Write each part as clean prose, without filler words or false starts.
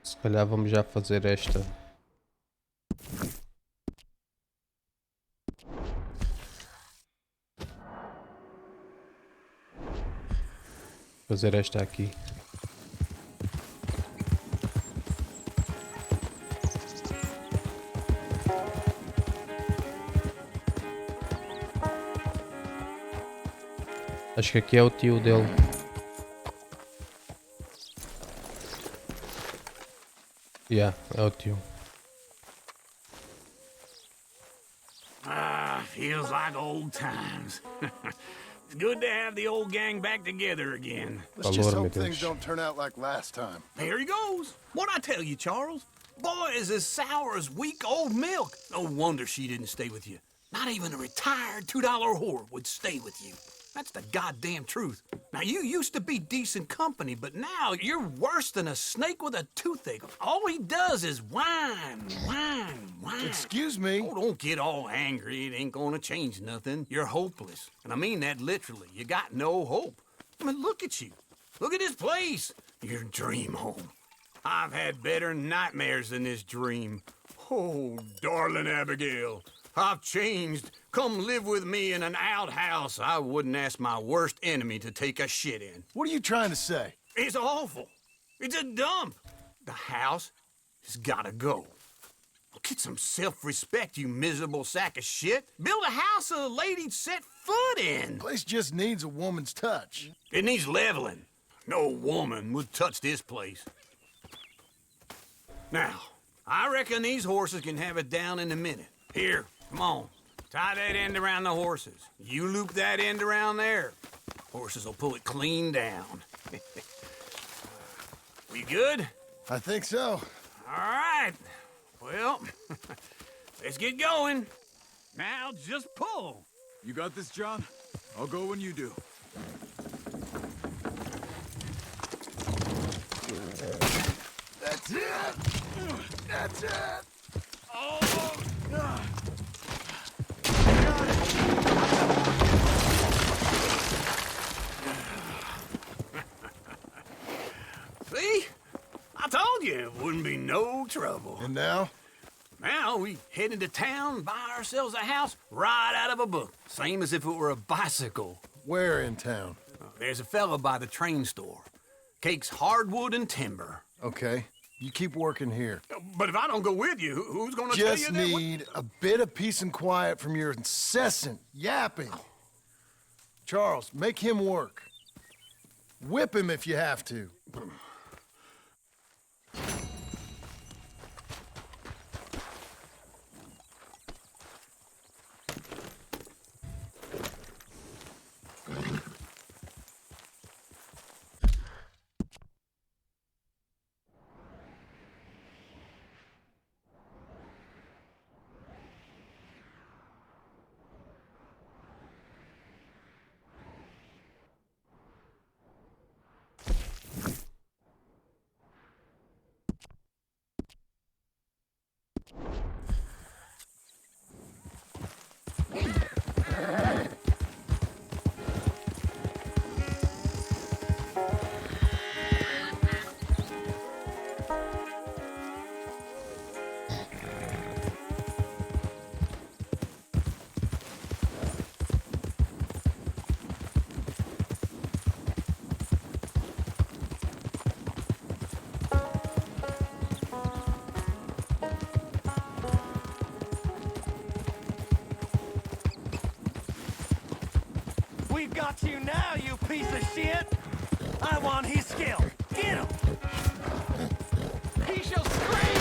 Se calhar vamos já fazer esta. Fazer esta aqui. Acho que aqui é o tio dele. Yeah, é o tio. Feels like old times. It's good to have the old gang back together again. Let's just Valor, hope meu things Deus. don't turn out like last time. There he goes. What'd I tell you, Charles? Boy is as sour as week-old milk. No wonder she didn't stay with you. Not even a retired $2 whore would stay with you. That's the goddamn truth. Now, you used to be decent company, but now you're worse than a snake with a toothache. All he does is whine, whine, whine. Excuse me? Oh, don't get all angry. It ain't gonna change nothing. You're hopeless. And I mean that literally. You got no hope. I mean, look at you. Look at this place. Your dream home. I've had better nightmares than this dream. Oh, darling Abigail. I've changed. Come live with me in an outhouse I wouldn't ask my worst enemy to take a shit in. What are you trying to say? It's awful. It's a dump. The house has gotta go. Get some self-respect, you miserable sack of shit. Build a house a lady'd set foot in. Place just needs a woman's touch. It needs leveling. No woman would touch this place. Now, I reckon these horses can have it down in a minute. Here, come on. Tie that end around the horses. You loop that end around there. Horses will pull it clean down. We good? I think so. All right. Well, let's get going. Now just pull. You got this, John? I'll go when you do. That's it! That's it! Oh! See? I told you it wouldn't be no trouble. And now? Now we head into town, buy ourselves a house right out of a book. Same as if it were a bicycle. Where in town? There's a fella by the train store. Cakes hardwood and timber. Okay. You keep working here. But if I don't go with you, who's gonna tell you Just that? need a bit of peace and quiet from your incessant yapping. Charles, make him work. Whip him if you have to. We've got you now, you piece of shit! I want his skill. Get him! He shall scream!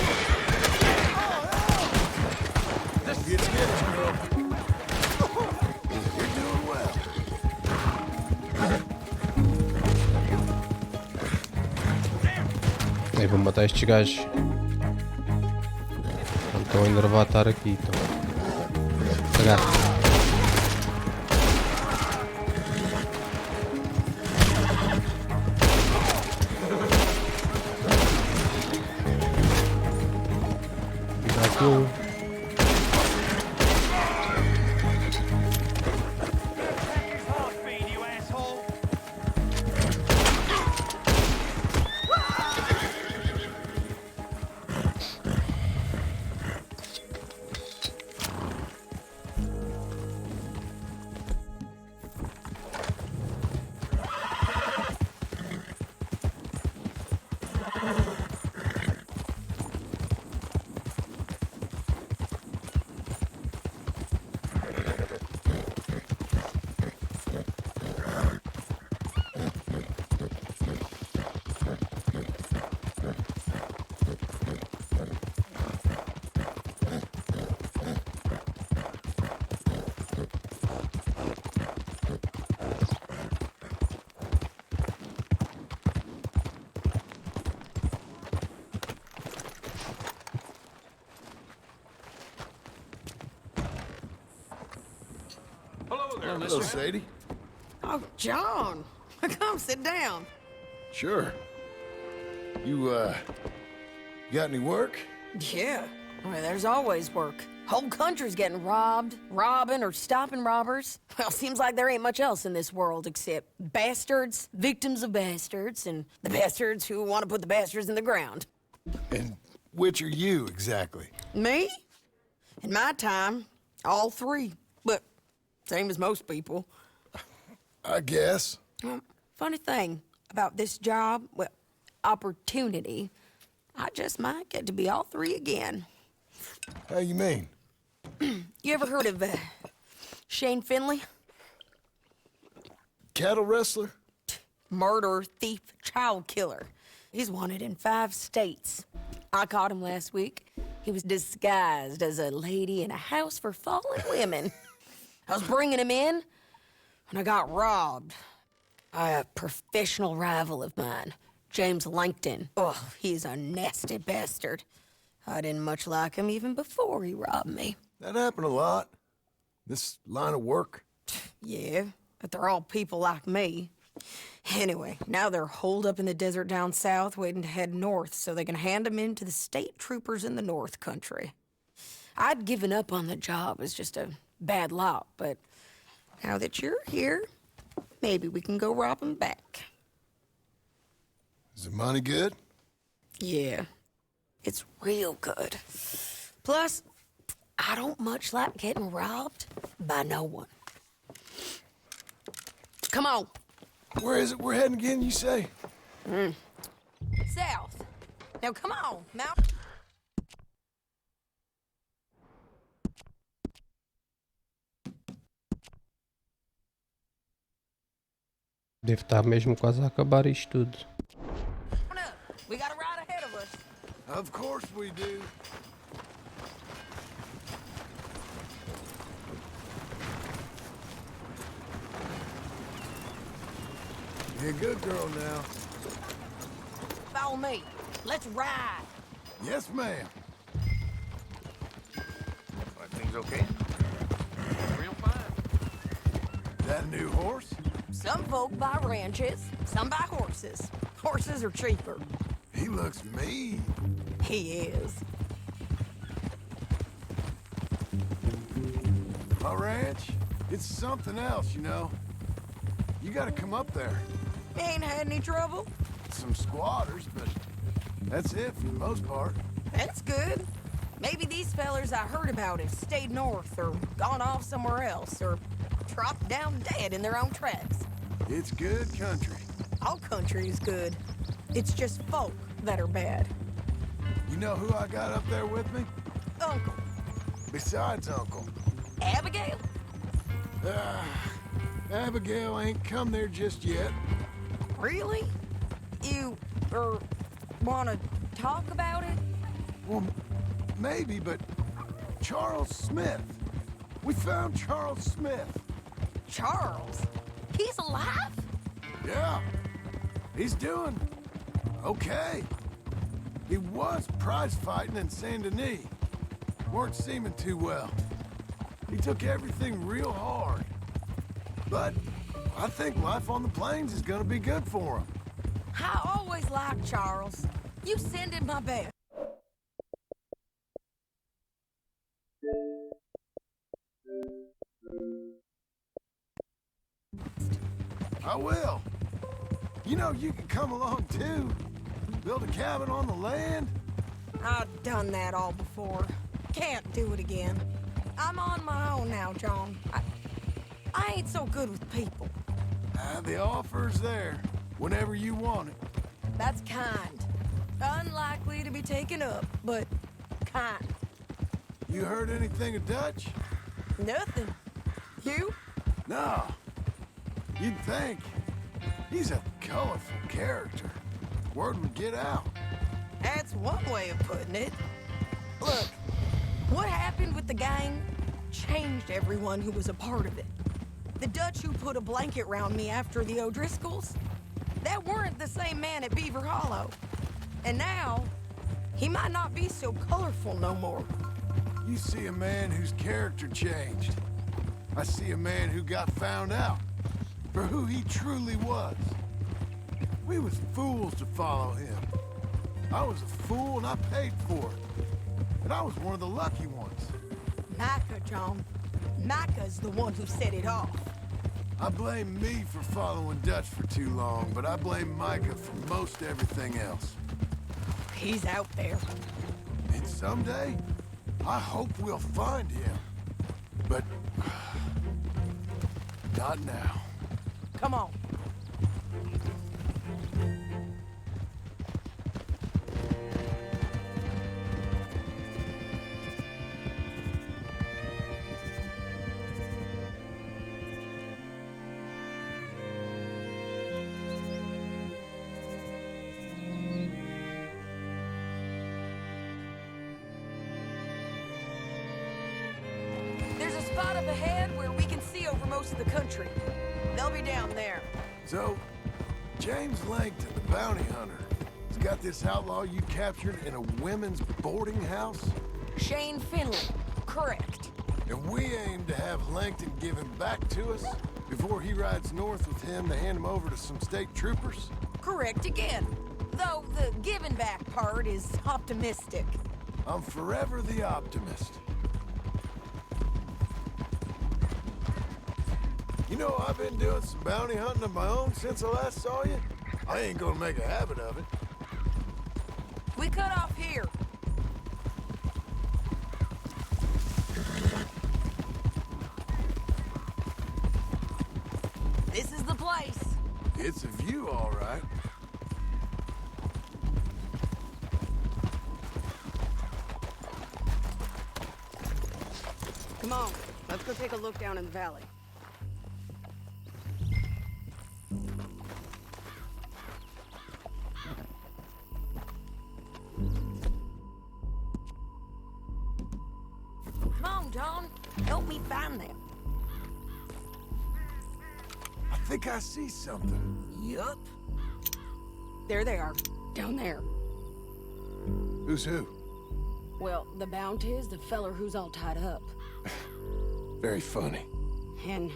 Get it, girl. You're doing well. Aí vou matar estes gajos. Não estão a enervar estar aqui. Então. Pegar. Dá aqui um. His horse feed, you asshole! Hello, Sadie. Oh, John. Come sit down. Sure. You got any work? Yeah. Well, there's always work. Whole country's getting robbed, robbing, or stopping robbers. Well, seems like there ain't much else in this world except bastards, victims of bastards, and the bastards who want to put the bastards in the ground. And which are you, exactly? Me? In my time, all three. But same as most people. I guess. Funny thing about this job, well, opportunity, I just might get to be all three again. How you mean? You ever heard of Shane Finley? Cattle wrestler? Murderer, thief, child killer. He's wanted in 5 states. I caught him last week. He was disguised as a lady in a house for fallen women. I was bringing him in, and I got robbed by a professional rival of mine, James Langton. Oh, he's a nasty bastard. I didn't much like him even before he robbed me. That happened a lot. This line of work. Yeah, but they're all people like me. Anyway, now they're holed up in the desert down south, waiting to head north so they can hand them in to the state troopers in the north country. I'd given up on the job as just a bad lot, but now that you're here, maybe we can go rob them back. Is the money good? Yeah, it's real good. Plus, I don't much like getting robbed by no one. Come on. Where is it we're heading again, you say? South. Now, come on, Mount. Deve estar mesmo quase a acabar isto tudo. Come on up. We got a ride ahead of us. Of course we do. Be a good girl now. Follow me. Let's ride. Yes, ma'am. Things okay? Real fine. That new horse? Some folk buy ranches, some buy horses. Horses are cheaper. He looks mean. He is. My ranch, it's something else, you know. You gotta come up there. Ain't had any trouble. Some squatters, but that's it for the most part. That's good. Maybe these fellers I heard about have stayed north or gone off somewhere else or dropped down dead in their own tracks. It's good country. All country is good. It's just folk that are bad. You know who I got up there with me? Uncle. Besides Uncle. Abigail? Abigail ain't come there just yet. Really? You, wanna talk about it? Well, maybe, but Charles Smith. We found Charles Smith. Charles? He's alive? Yeah. He's doing okay. He was prize fighting in Saint Denis. Weren't seeming too well. He took everything real hard. But I think life on the plains is gonna be good for him. I always liked Charles. You send him my best. I will. You know, you can come along too. Build a cabin on the land. I've done that all before. Can't do it again. I'm on my own now, John. I ain't so good with people. The offer's there whenever you want it. That's kind. taken up, but kind. You heard anything of Dutch? Nothing. You? No. You'd think. He's a colorful character. Word would get out. That's one way of putting it. Look, what happened with the gang changed everyone who was a part of it. The Dutch who put a blanket round me after the O'Driscolls, that weren't the same man at Beaver Hollow. And now, he might not be so colorful no more. You see a man whose character changed. I see a man who got found out for who he truly was. We was fools to follow him. I was a fool and I paid for it. And I was one of the lucky ones. Micah, John. Micah's the one who set it off. I blame me for following Dutch for too long, but I blame Micah for most everything else. He's out there. And someday, I hope we'll find him. But not now. Come on. There's a spot up ahead where we can see over most of the country. They'll be down there. So, James Langton, the bounty hunter, has got this outlaw you captured in a women's boarding house? Shane Finley. Correct. And we aim to have Langton give him back to us before he rides north with him to hand him over to some state troopers? Correct again. Though the giving back part is optimistic. I'm forever the optimist. You know, I've been doing some bounty hunting of my own since I last saw you. I ain't gonna make a habit of it. We cut off here. This is the place. It's a view, all right. Come on, let's go take a look down in the valley. Come on, John. Help me find them. I think I see something. Yup. There they are, down there. Who's who? Well, the bounty is the feller who's all tied up. Very funny. And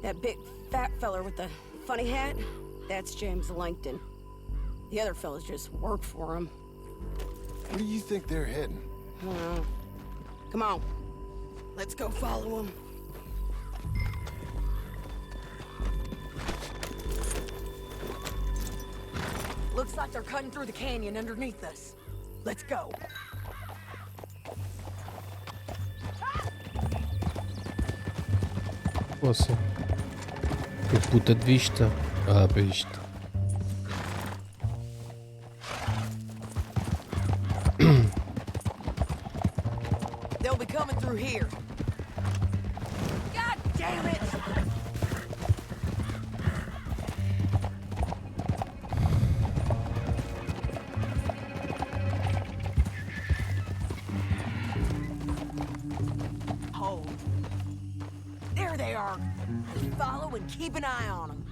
that big fat feller with the funny hat, that's James Langton. The other fellas just work for him. Where do you think they're heading? Come on, let's go follow him. Looks like they're cutting through the canyon underneath us. Let's go. Posso. Que puta de vista. Ah, besta. They'll be coming through here. God damn it! Hold. There they are. Just follow and keep an eye on them.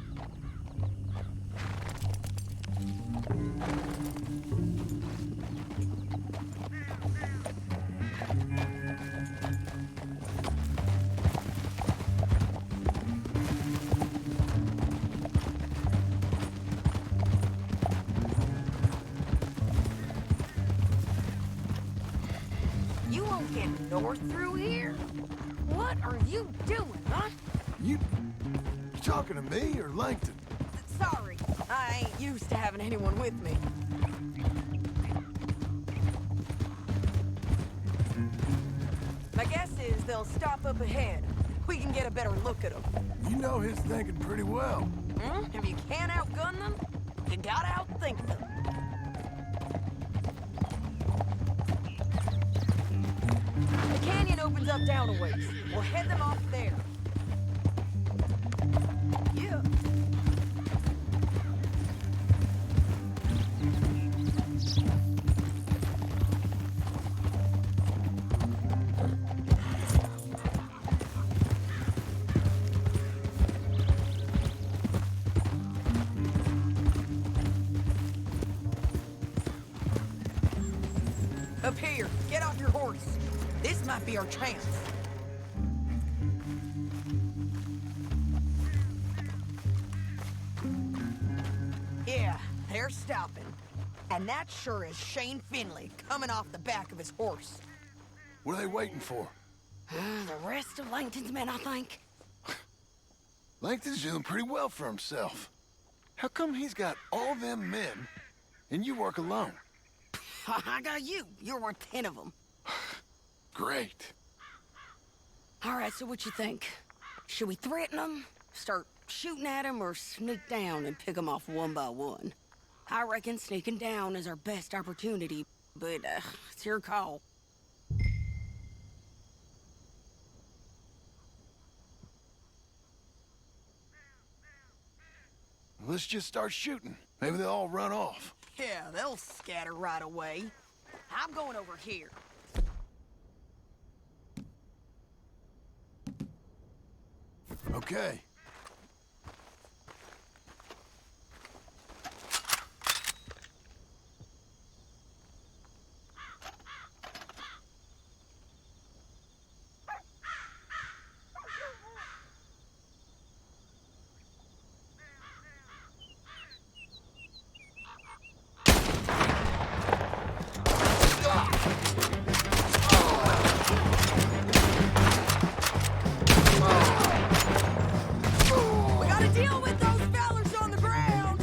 You won't get north through here? What are you doing, huh? You talking to me or Langton? Sorry, I ain't used to having anyone with me. My guess is they'll stop up ahead. We can get a better look at them. You know his thinking pretty well. If you can't outgun them, you gotta outthink them. One's up down a ways. We'll head them off there. Yeah. Up here. Get off your horse. This might be our chance. Yeah, they're stopping. And that sure is Shane Finley coming off the back of his horse. What are they waiting for? The rest of Langton's men, I think. Langton's doing pretty well for himself. How come he's got all them men, and you work alone? I got you. You're worth 10 of them. Great. All right, so what you think? Should we threaten them, start shooting at them, or sneak down and pick them off one by one? I reckon sneaking down is our best opportunity, but it's your call. Let's just start shooting. Maybe they'll all run off. Yeah, they'll scatter right away. I'm going over here. Okay. We gotta deal with those fellers on the ground!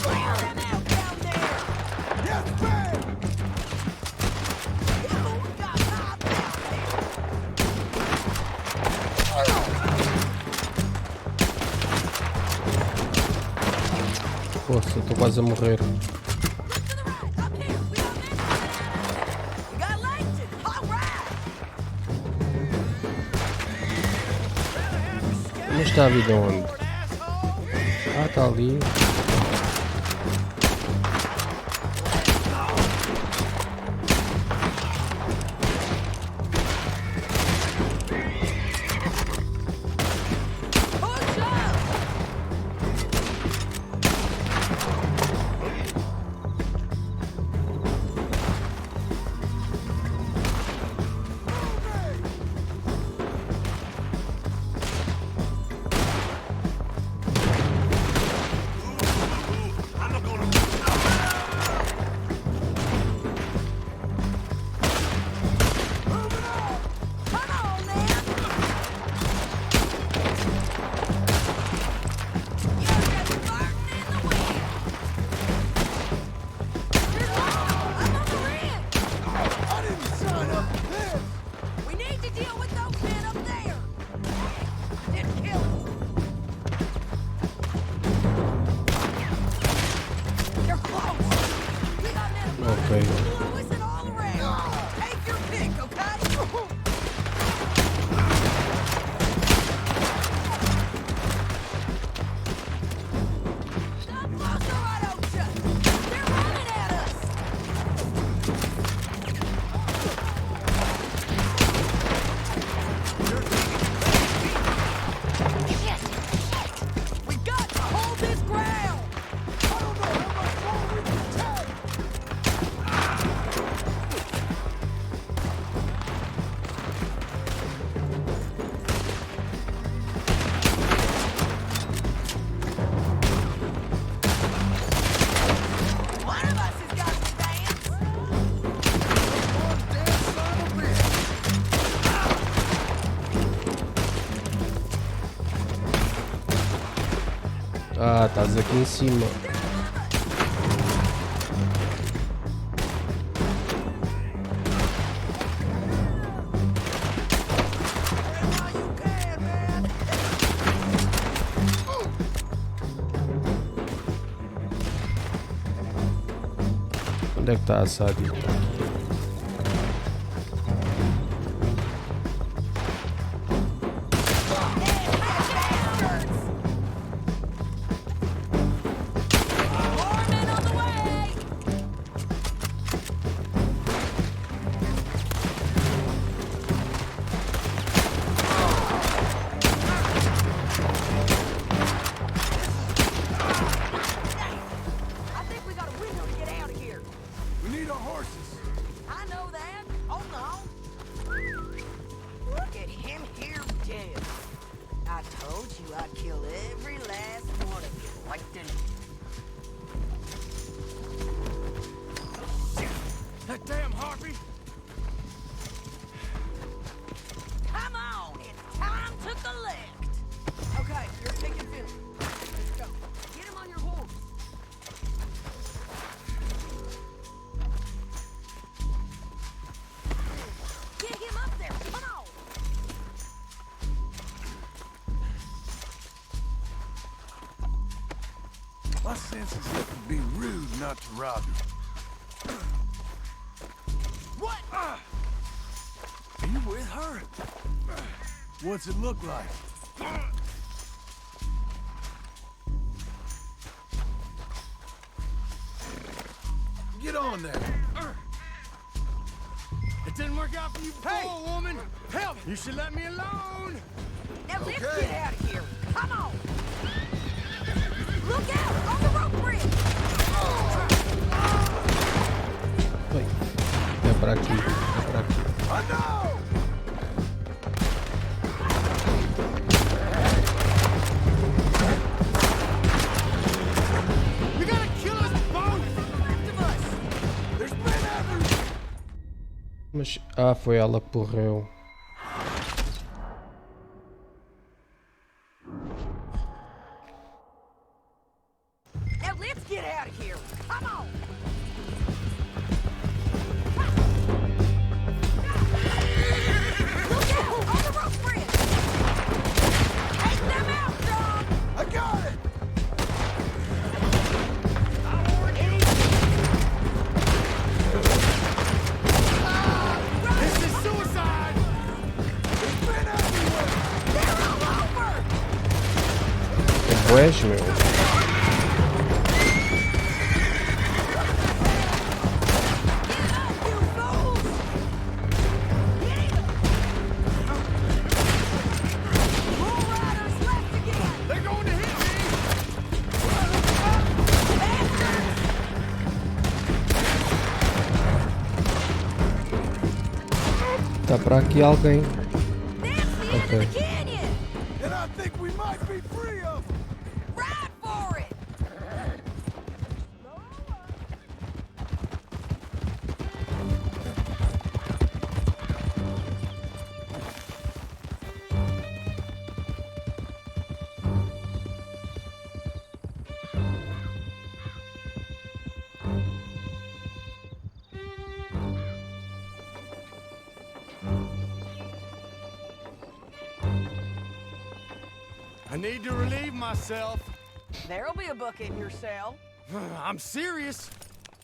Clear them out down there! Yes, ma'am! Yeah, we got mob down there! Poxa, eu tô quase a morrer. Look to the right, up here! We got men! We got Langton! All right! Mas está a vida onde? Ah, está ali. Push up! Come on, man! You're just farting in the wind! I'm on the ridge! I didn't sign up for this! We need to deal with those men up there! Didn't kill them! They're close! We got men above Ok. us, Lewis and all around! Take your pick, okay? Stop closer, I don't you? They're running at us! We got to hold this ground! I don't know how much more we can take! One of us has got to dance! One damn son of a bitch! Ah, estás aqui em cima. Grab all you can, man! Onde é que está a Sadie? More men on the way! I think we got a window to get out of here. We need our horses. I know that. Hold on. Look at him here dead. I told you I'd kill every last one of you, Langton. That damn harpy! Come on, it's time to collect. Okay, you're taking Phil. Let's go. Get him on your horse. Get him up there. Come on. My sense is it would be rude not to rob you. What? Are you with her? What's it look like? Get on there. It didn't work out for you before, woman! Help! You should let me alone! Now let's Okay. get out of here. Come on. Look out on the rope bridge. Oi. É para aqui. É para aqui. I know! You gotta kill us both! There's men everywhere! Mas. Ah, foi ela que morreu. Now let's get out of here. Come on. Look out on the rope bridge. Take them out, John. I got it! This is suicide! There's men everywhere! They're all over. É bués, meu. Get up, you fools. Get him. Bull riders left again. They're going to hit me! Bastards. Está para aqui alguém. That's the end Okay. of the canyon. And I think we might be free of them! Ride for it. I need to relieve myself. There'll be a bucket in your cell. I'm serious.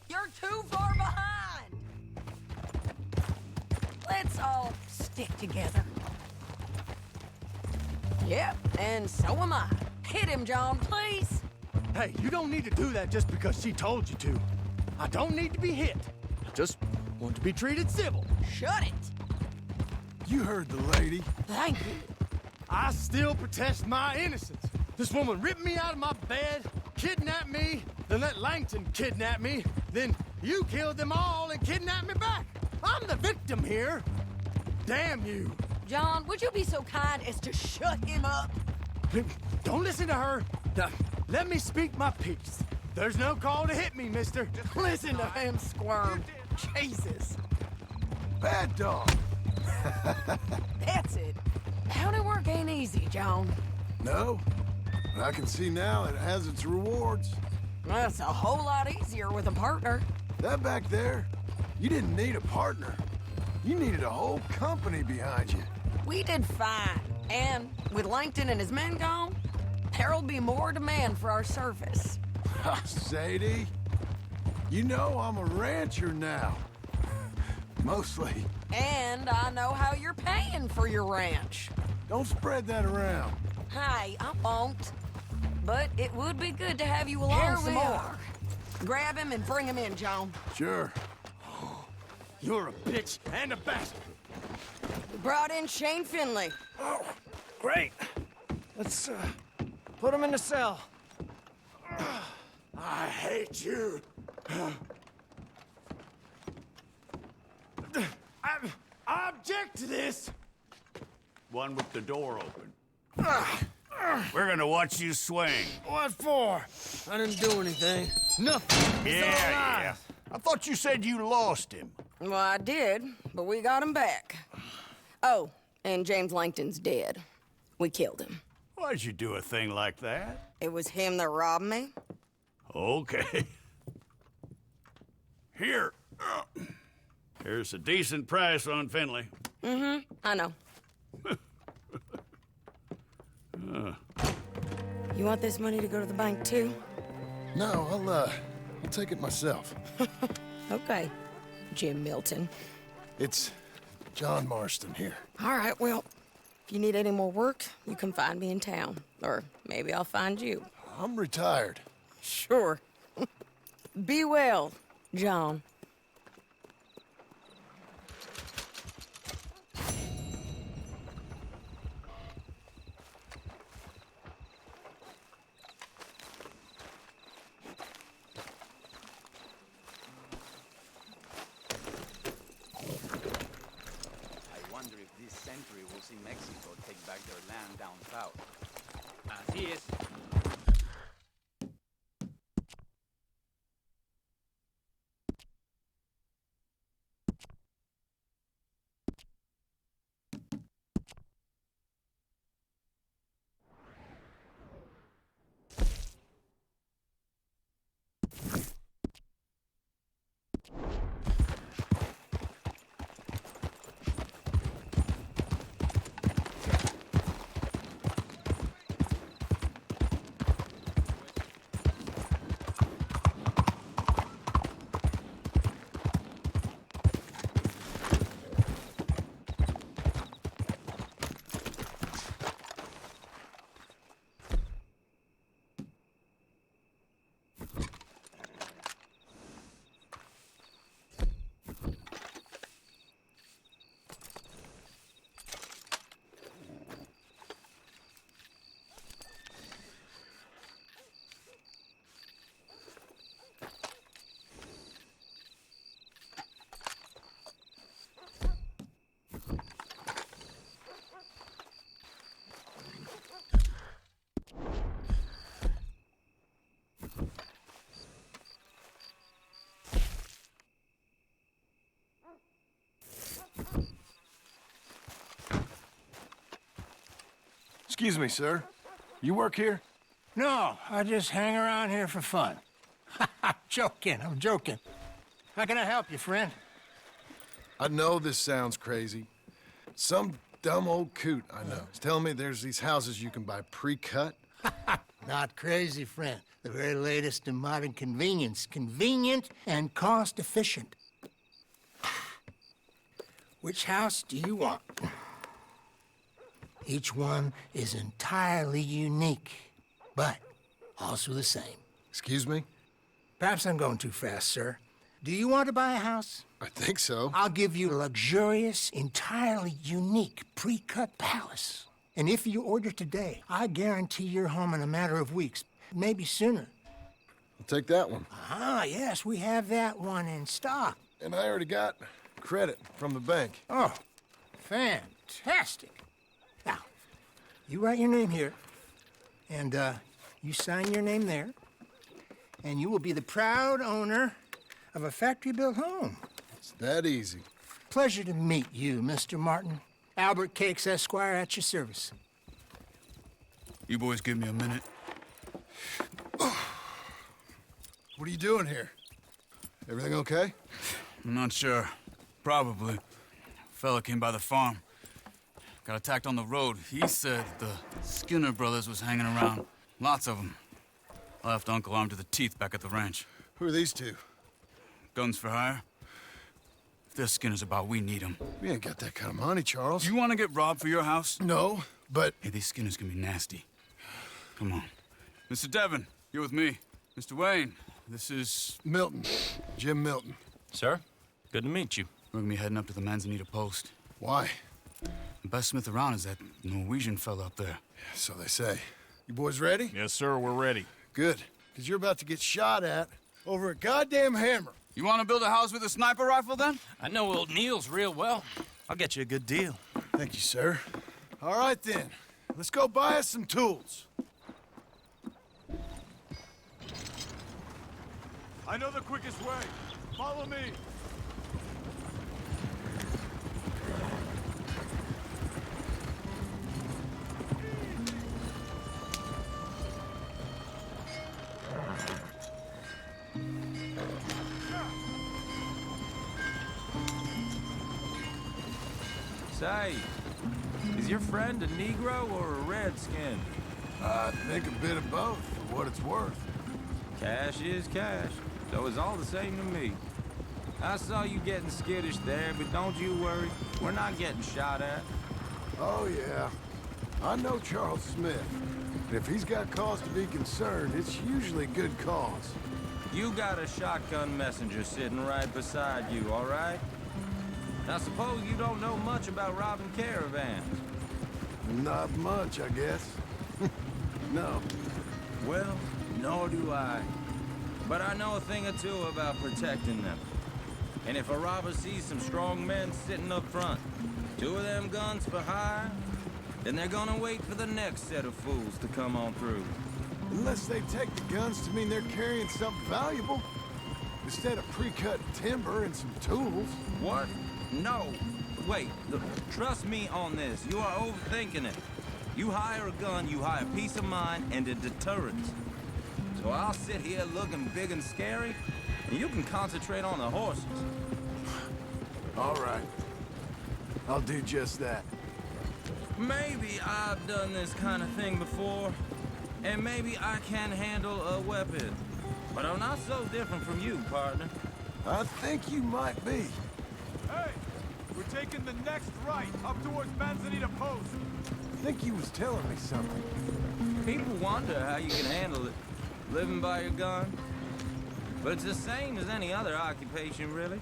You're too far behind. Let's all stick together. Yep, and so am I. Hit him, John, please. Hey, you don't need to do that just because she told you to. I don't need to be hit. I just want to be treated civil. Shut it. You heard the lady. Thank you. I still protest my innocence. This woman ripped me out of my bed, kidnapped me, then let Langton kidnap me, then you killed them all and kidnapped me back. I'm the victim here. Damn you. John, would you be so kind as to shut him up? Don't listen to her. Now, let me speak my piece. There's no call to hit me, mister. Listen to him squirm. Jesus. Bad dog. That's it. County work ain't easy, John. No, but I can see now it has its rewards. That's a whole lot easier with a partner. That back there, you didn't need a partner. You needed a whole company behind you. We did fine. And with Langton and his men gone, there'll be more demand for our service. Sadie, You know I'm a rancher now. Mostly. And I know how you're paying for your ranch. Don't spread that around. Hey, I won't. But it would be good to have you along Here some we more. are. Grab him and bring him in, John. Sure. You're a bitch and a bastard. We brought in Shane Finley. Oh, great. Let's, put him in the cell. I hate you. I object to this. One with the door open. We're gonna watch you swing. What for? I didn't do anything. Nothing. It's all lies. I thought you said you lost him. Well, I did, but we got him back. Oh, and James Langton's dead. We killed him. Why'd you do a thing like that? It was him that robbed me. Okay. Here. Here's a decent price on Finley. I know. You want this money to go to the bank, too? No, I'll take it myself. Okay, Jim Milton. It's John Marston here. All right, well, if you need any more work, you can find me in town. Or maybe I'll find you. I'm retired. Sure. Be well, John. I wonder if this century will see Mexico take back their land down south. Así es. Excuse me, sir. You work here? No, I just hang around here for fun. I'm joking. How can I help you, friend? I know this sounds crazy. Some dumb old coot I know is telling me there's these houses you can buy pre-cut. Not crazy, friend. The very latest in modern convenience. Convenient and cost-efficient. Which house do you want? Each one is entirely unique, but also the same. Excuse me? Perhaps I'm going too fast, sir. Do you want to buy a house? I think so. I'll give you a luxurious, entirely unique pre-cut palace. And if you order today, I guarantee you're home in a matter of weeks, maybe sooner. I'll take that one. Ah, yes, we have that one in stock. And I already got credit from the bank. Oh, fantastic. Now, you write your name here, and you sign your name there, and you will be the proud owner of a factory-built home. It's that easy. Pleasure to meet you, Mr. Martin. Albert Cakes, Esquire, at your service. You boys give me a minute. What are you doing here? Everything okay? I'm not sure. Probably. Fella came by the farm. Got attacked on the road. He said the Skinner brothers was hanging around. Lots of them. I left Uncle armed to the teeth back at the ranch. Who are these two? Guns for hire. If their Skinner's about, we need them. We ain't got that kind of money, Charles. You want to get robbed for your house? No, but... Hey, these Skinners can be nasty. Come on. Mr. Devon, you're with me. Mr. Wayne, this is... Milton. Jim Milton. Sir, good to meet you. We're gonna be heading up to the Manzanita Post. Why? The best smith around is that Norwegian fella up there. So they say. You boys ready? Yes, sir, we're ready. Good. Because you're about to get shot at over a goddamn hammer. You want to build a house with a sniper rifle, then? I know old Neil's real well. I'll get you a good deal. Thank you, sir. All right, then. Let's go buy us some tools. I know the quickest way. Follow me. Say, is your friend a Negro or a Redskin? I think a bit of both, for what it's worth. Cash is cash, so it's all the same to me. I saw you getting skittish there, but don't you worry. We're not getting shot at. Oh, yeah. I know Charles Smith. And if he's got cause to be concerned, it's usually good cause. You got a shotgun messenger sitting right beside you, all right? Now, suppose you don't know much about robbing caravans. Not much, I guess. No. Well, nor do I. But I know a thing or two about protecting them. And if a robber sees some strong men sitting up front, 2 of them guns for hire, then they're gonna wait for the next set of fools to come on through. Unless they take the guns to mean they're carrying something valuable. Instead of pre-cut timber and some tools. What? No. Wait, look, trust me on this. You are overthinking it. You hire a gun, you hire peace of mind and a deterrence. So I'll sit here looking big and scary, and you can concentrate on the horses. All right. I'll do just that. Maybe I've done this kind of thing before, and maybe I can handle a weapon. But I'm not so different from you, partner. I think you might be. Hey, we're taking the next right, up towards Manzanita Post. I think he was telling me something. People wonder how you can handle it, living by your gun. But it's the same as any other occupation, really.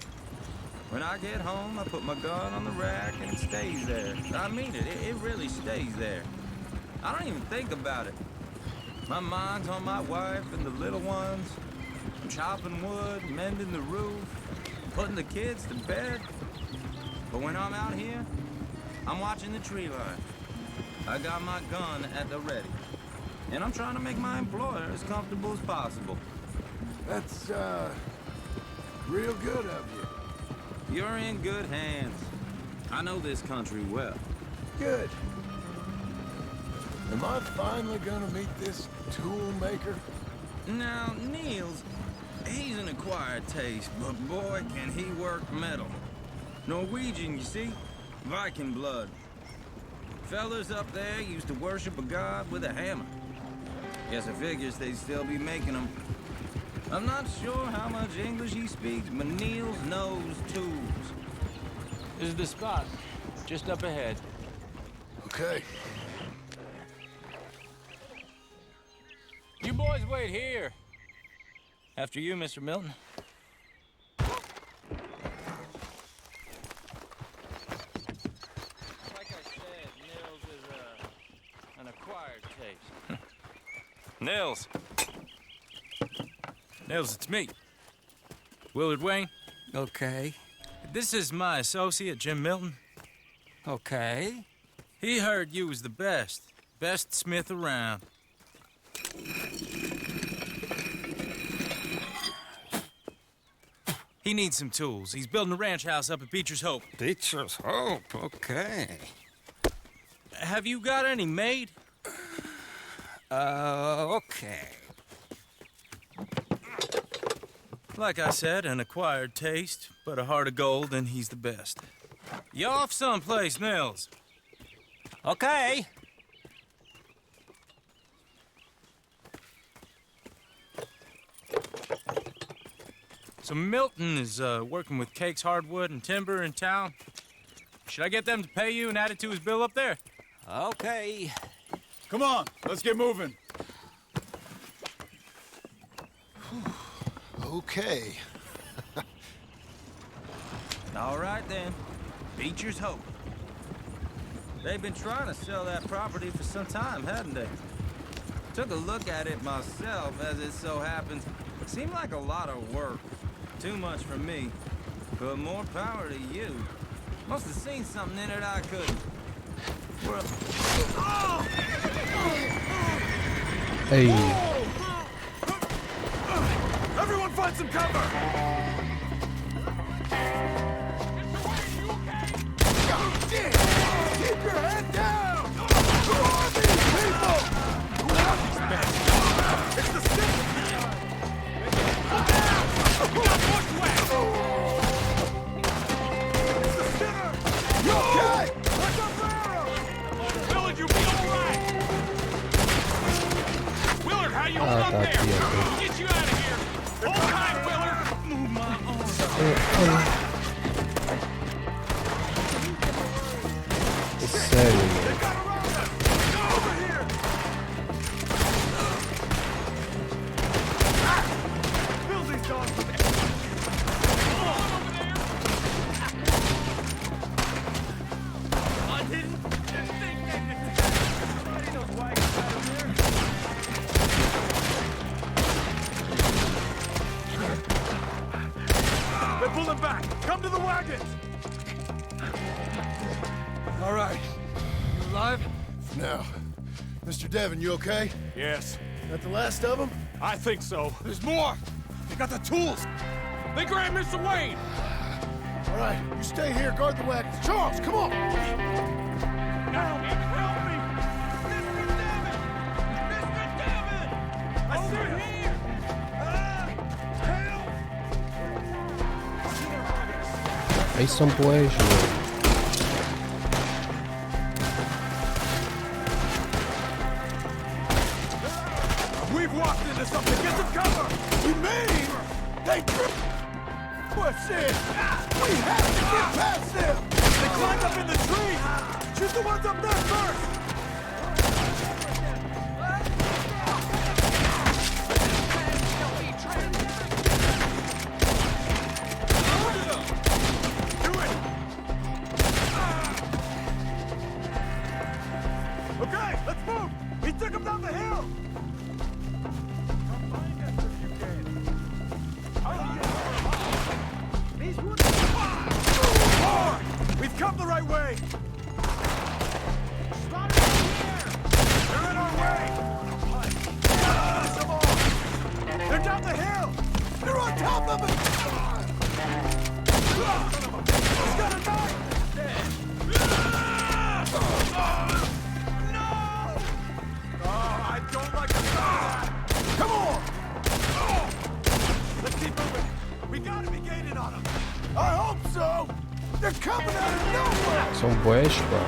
When I get home, I put my gun on the rack and it stays there. I mean it, it really stays there. I don't even think about it. My mind's on my wife and the little ones. I'm chopping wood, mending the roof, putting the kids to bed. But when I'm out here, I'm watching the tree line. I got my gun at the ready. And I'm trying to make my employer as comfortable as possible. That's, real good of you. You're in good hands. I know this country well. Good. Am I finally gonna meet this tool maker? Now, Niels, he's an acquired taste, but boy, can he work metal. Norwegian, you see? Viking blood. Fellas up there used to worship a god with a hammer. Guess I figures they'd still be making them. I'm not sure how much English he speaks, but Niels knows tools. This is the spot, just up ahead. Okay. You boys wait here. After you, Mr. Milton. Like I said, Nils is an acquired taste. Nils. Nils, it's me. Willard Wayne. Okay. This is my associate, Jim Milton. Okay. He heard you was the best. Best smith around. He needs some tools. He's building a ranch house up at Beecher's Hope. Beecher's Hope, okay. Have you got any made? Okay. Like I said, an acquired taste, but a heart of gold, and he's the best. You off someplace, Nils? Okay. So Milton is working with Cakes Hardwood and Timber in town. Should I get them to pay you and add it to his bill up there? Okay. Come on, let's get moving. Okay. All right, then. Beecher's Hope. They've been trying to sell that property for some time, hadn't they? Took a look at it myself, as it so happens. It seemed like a lot of work. Too much for me. But more power to you. Must have seen something in it I couldn't. Well... Hey. Everyone find some cover! Keep your head down! Who are these people? Who are these men? It's the Stinger! It's the Stinger! You okay? What's up, Barrow? Willard, you'll be all right! Willard, how you hold up tá there? aqui, We'll get you out of here! Hold tight, Willard! Move my arm! Sério, mano. They're pulling back! Come to the wagons! All right. You alive? No. Mr. Devon, you okay? Yes. That the last of them? I think so. There's more! They got the tools! They grabbed Mr. Wayne! All right, you stay here, guard the wagons. Charles, come on! Now, help me! Mr. Devon! Mr. Devon! I see him! Help! Aí são boas, mano. We've walked into something! Get some cover! You mean they push in? We have to get past them! They climbed up in the trees! Shoot the ones up there first! Do it! Okay, let's move! He took him down the hill! We've come the right way! They're in our way! They're down the hill! They're on top of it! He's got a knife! No! Oh, I don't like the sound of that! Come on! Let's keep moving! We gotta be gaining on them! I hope so! They're coming out of nowhere! São boas, pá.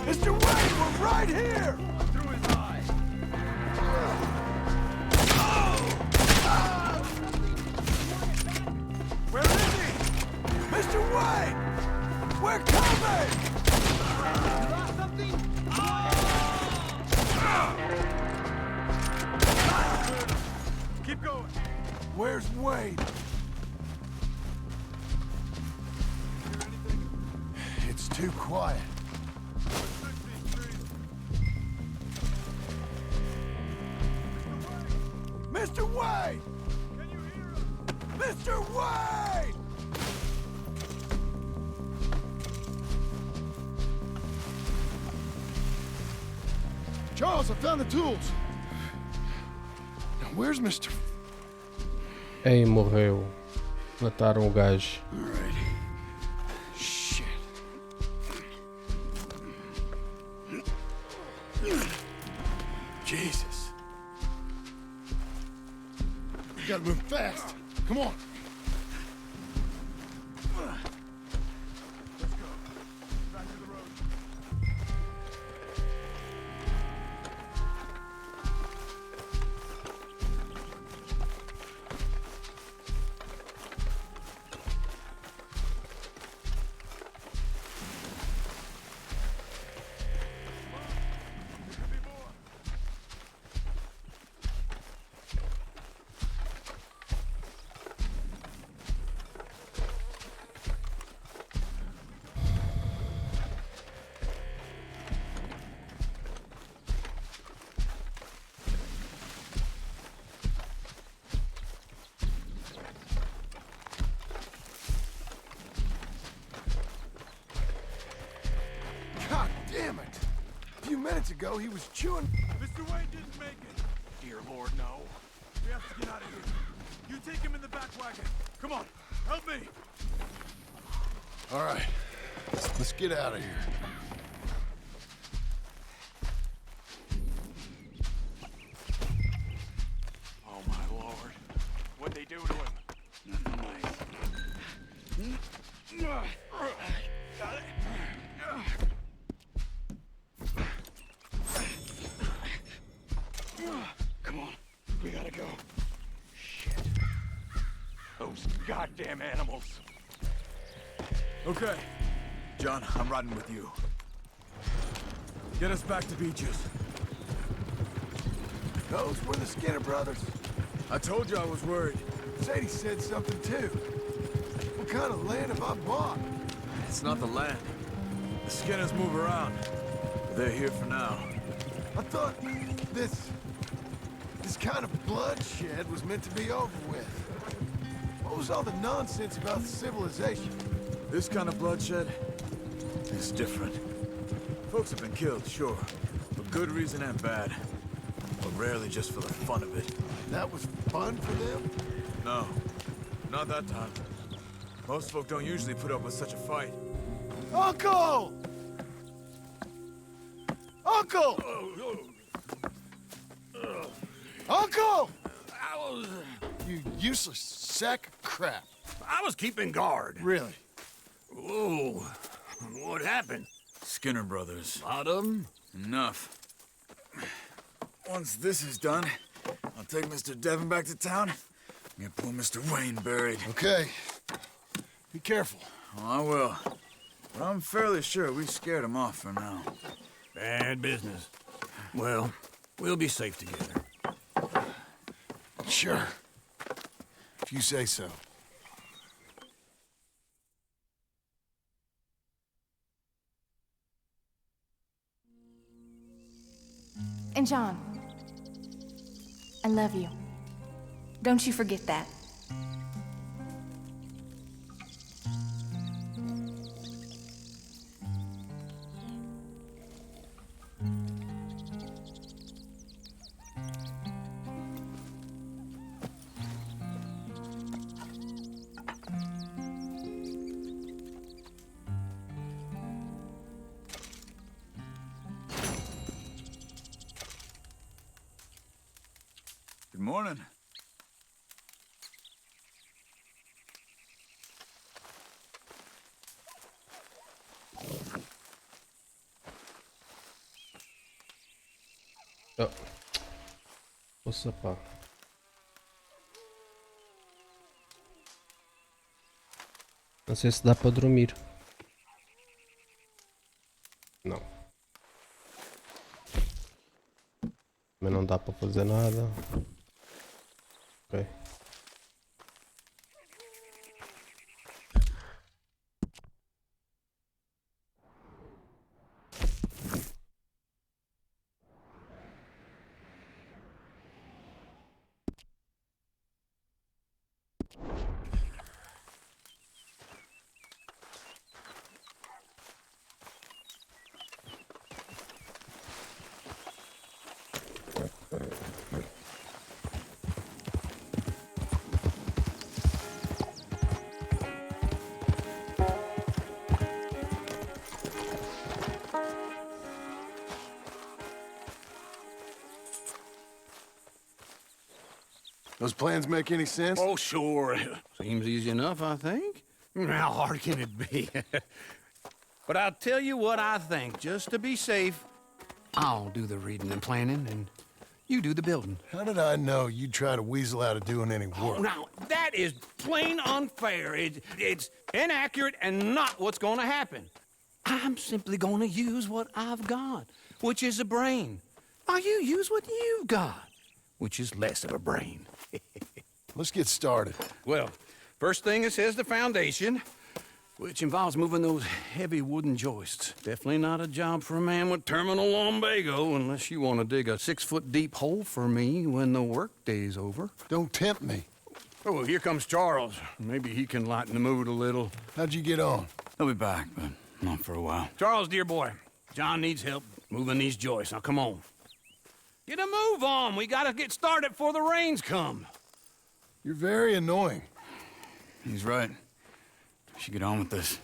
Mr. Wayne, we're right here! Through his eye. Where is he? Mr. Wayne! We're coming! You lost something? Keep going. Where's Wayne? It's too quiet. Mr. Wayne! Can you hear him? Mr. Wayne! Charles, I found the tools. Now, where's Mr. Ei, morreu. Mataram o gajo. Alrighty. Shit. Jesus. We gotta move fast. Come on. Let's go. Back to the road. minutes ago, he was chewing... Mr. Wayne didn't make it. Dear Lord, no. We have to get out of here. You take him in the back wagon. Come on, help me. All right, let's get out of here. Oh, my Lord. What'd they do to him? Got it. Come on, we gotta go. Shit. Those goddamn animals. Okay. John, I'm riding with you. Get us back to Beaches. Those were the Skinner brothers. I told you I was worried. Sadie said something too. What kind of land have I bought? It's not the land. The Skinners move around. They're here for now. I thought this kind of bloodshed was meant to be over with. What was all the nonsense about civilization? This kind of bloodshed is different. Folks have been killed, sure, for good reason and bad, but rarely just for the fun of it. That was fun for them? No, not that time. Most folk don't usually put up with such a fight. Uncle! Uncle! Uncle! You useless sack of crap. I was keeping guard. Really? Whoa. What happened? Skinner brothers. A lot of them? Enough. Once this is done, I'll take Mr. Devon back to town and get poor Mr. Wayne buried. Okay. Be careful. Oh, I will. But I'm fairly sure we scared him off for now. Bad business. Well, we'll be safe together. Sure. If you say so. And John, I love you. Don't you forget that. Good morning. Oh. Poça pá. Não sei se dá para dormir. Não. Mas não dá para fazer nada. Ok. Those plans make any sense? Oh, sure. Seems easy enough, I think. How hard can it be? But I'll tell you what I think. Just to be safe, I'll do the reading and planning, and you do the building. How did I know you'd try to weasel out of doing any work? Oh, now, that is plain unfair. It's inaccurate and not what's going to happen. I'm simply going to use what I've got, which is a brain. While you use what you've got, which is less of a brain. Let's get started. Well, first thing it says the foundation, which involves moving those heavy wooden joists. Definitely not a job for a man with terminal lumbago unless you want to dig a 6-foot deep hole for me when the workday's over. Don't tempt me. Oh, here comes Charles. Maybe he can lighten the mood a little. How'd you get on? He'll be back, but not for a while. Charles, dear boy, John needs help moving these joists. Now, come on. Get a move on. We gotta get started before the rains come. You're very annoying. He's right. We should get on with this.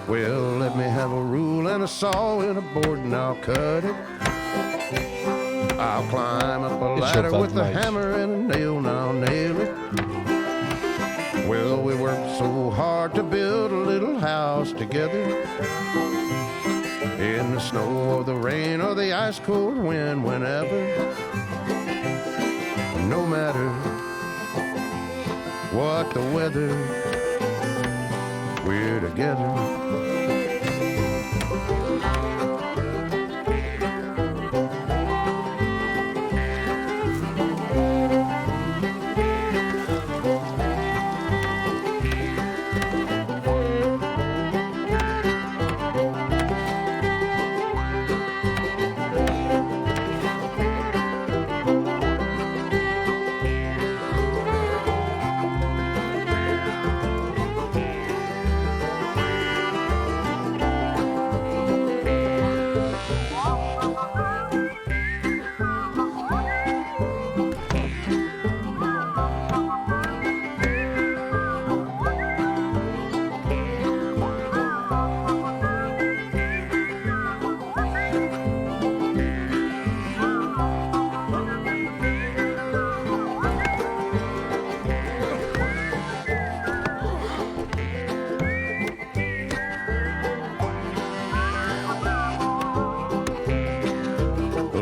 Well, let me have a rule and a saw and a board and I'll cut it. I'll climb up a ladder with a hammer and a nail and I'll nail it. Well, we worked so hard to build a little house together. In the snow or the rain or the ice cold wind, whenever. No matter what the weather, we're together.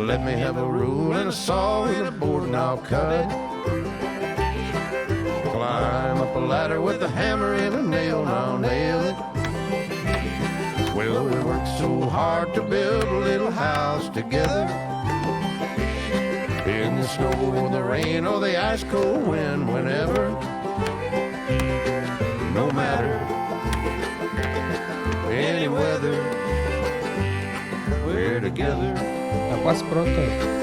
Let me have a rule and a saw and a board and I'll cut it. Climb up a ladder with a hammer and a nail and I'll nail it. Well, we worked so hard to build a little house together. In the snow or the rain or the ice cold wind, whenever. No matter any weather, we're together. Capaz pronto.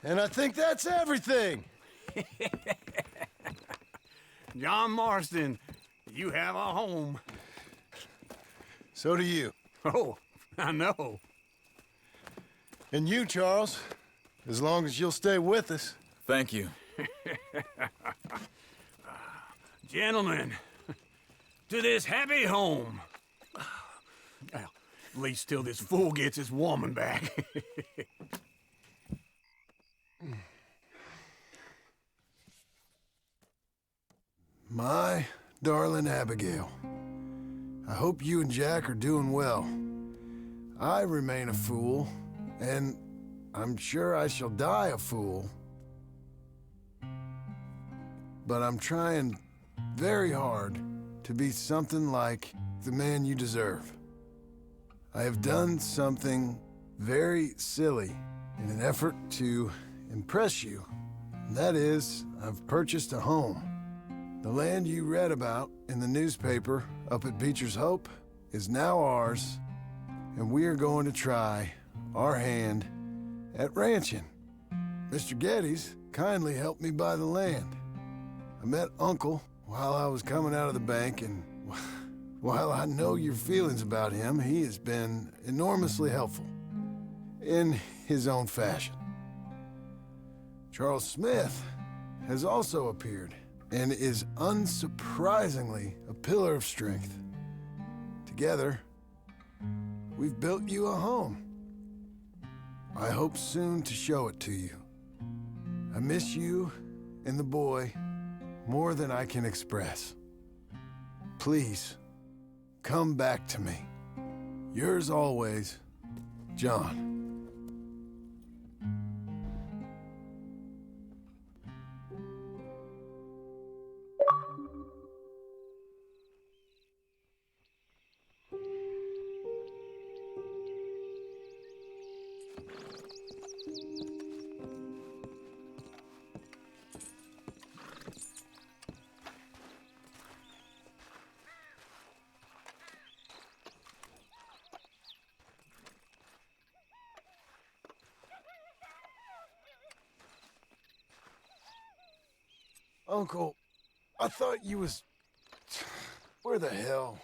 And I think that's everything. John Marston, you have a home. So do you. Oh, I know. And you, Charles, as long as you'll stay with us. Thank you. Gentlemen, to this happy home. Well, at least till this fool gets his woman back. My darling Abigail, I hope you and Jack are doing well. I remain a fool, and I'm sure I shall die a fool. But I'm trying very hard to be something like the man you deserve. I have done something very silly in an effort to impress you. That is, I've purchased a home. The land you read about in the newspaper up at Beecher's Hope is now ours, and we are going to try our hand at ranching. Mr. Geddes kindly helped me buy the land. I met Uncle while I was coming out of the bank, and while I know your feelings about him, he has been enormously helpful in his own fashion. Charles Smith has also appeared and is unsurprisingly a pillar of strength. Together, we've built you a home. I hope soon to show it to you. I miss you and the boy more than I can express. Please, come back to me. Yours always, John. Uncle, I thought you was... Where the hell?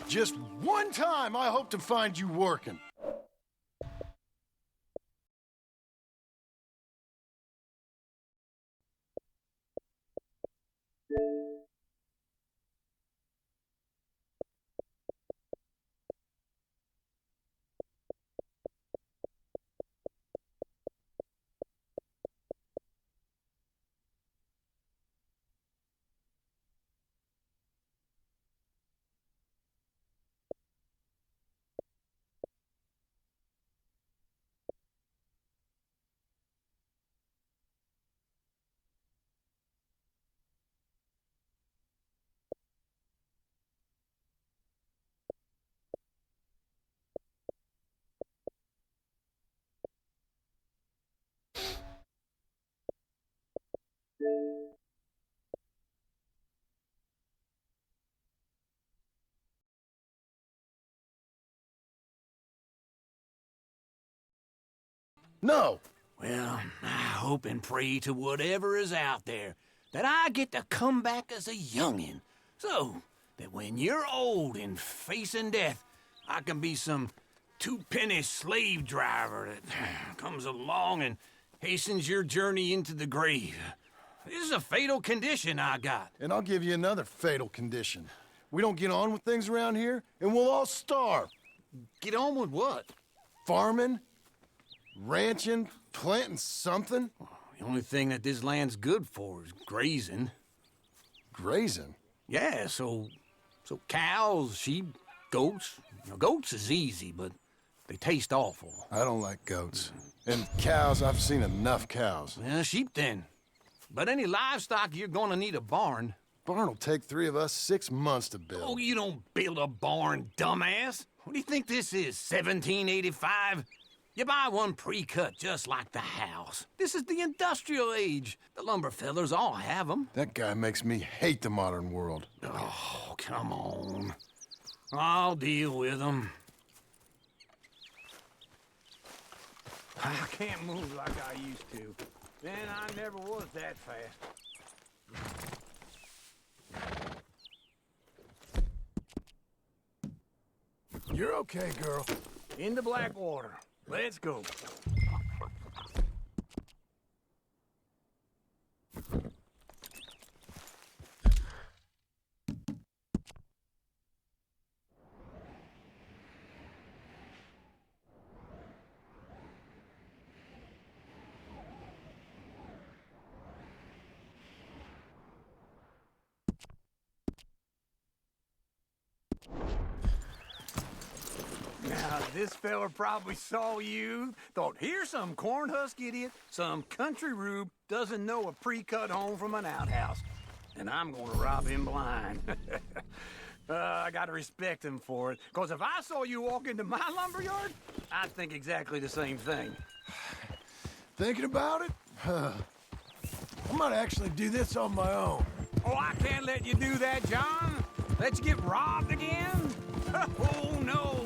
Just one time I hope to find you working. No. Well, I hope and pray to whatever is out there that I get to come back as a youngin', so that when you're old and facing death, I can be some two-penny slave driver that comes along and hastens your journey into the grave. This is a fatal condition I got. And I'll give you another fatal condition. We don't get on with things around here, and we'll all starve. Get on with what? Farming, ranching, planting something. The only thing that this land's good for is grazing. Grazing? Yeah, so cows, sheep, goats. Now, goats is easy, but they taste awful. I don't like goats. And cows, I've seen enough cows. Yeah, sheep then. But any livestock, you're gonna need a barn. Barn will take 3 of us 6 months to build. Oh, you don't build a barn, dumbass. What do you think this is, 1785? You buy one pre-cut just like the house. This is the industrial age. The lumber fellers all have them. That guy makes me hate the modern world. Oh, come on. I'll deal with them. I can't move like I used to. Man, I never was that fast. You're okay, girl. Into Blackwater. Let's go. Now, this fella probably saw you, thought, here's some corn-husk idiot, some country rube doesn't know a pre-cut home from an outhouse. And I'm gonna rob him blind. I gotta respect him for it, because if I saw you walk into my lumberyard, I'd think exactly the same thing. Thinking about it? I might actually do this on my own. Oh, I can't let you do that, John. Let you get robbed again? Oh, no.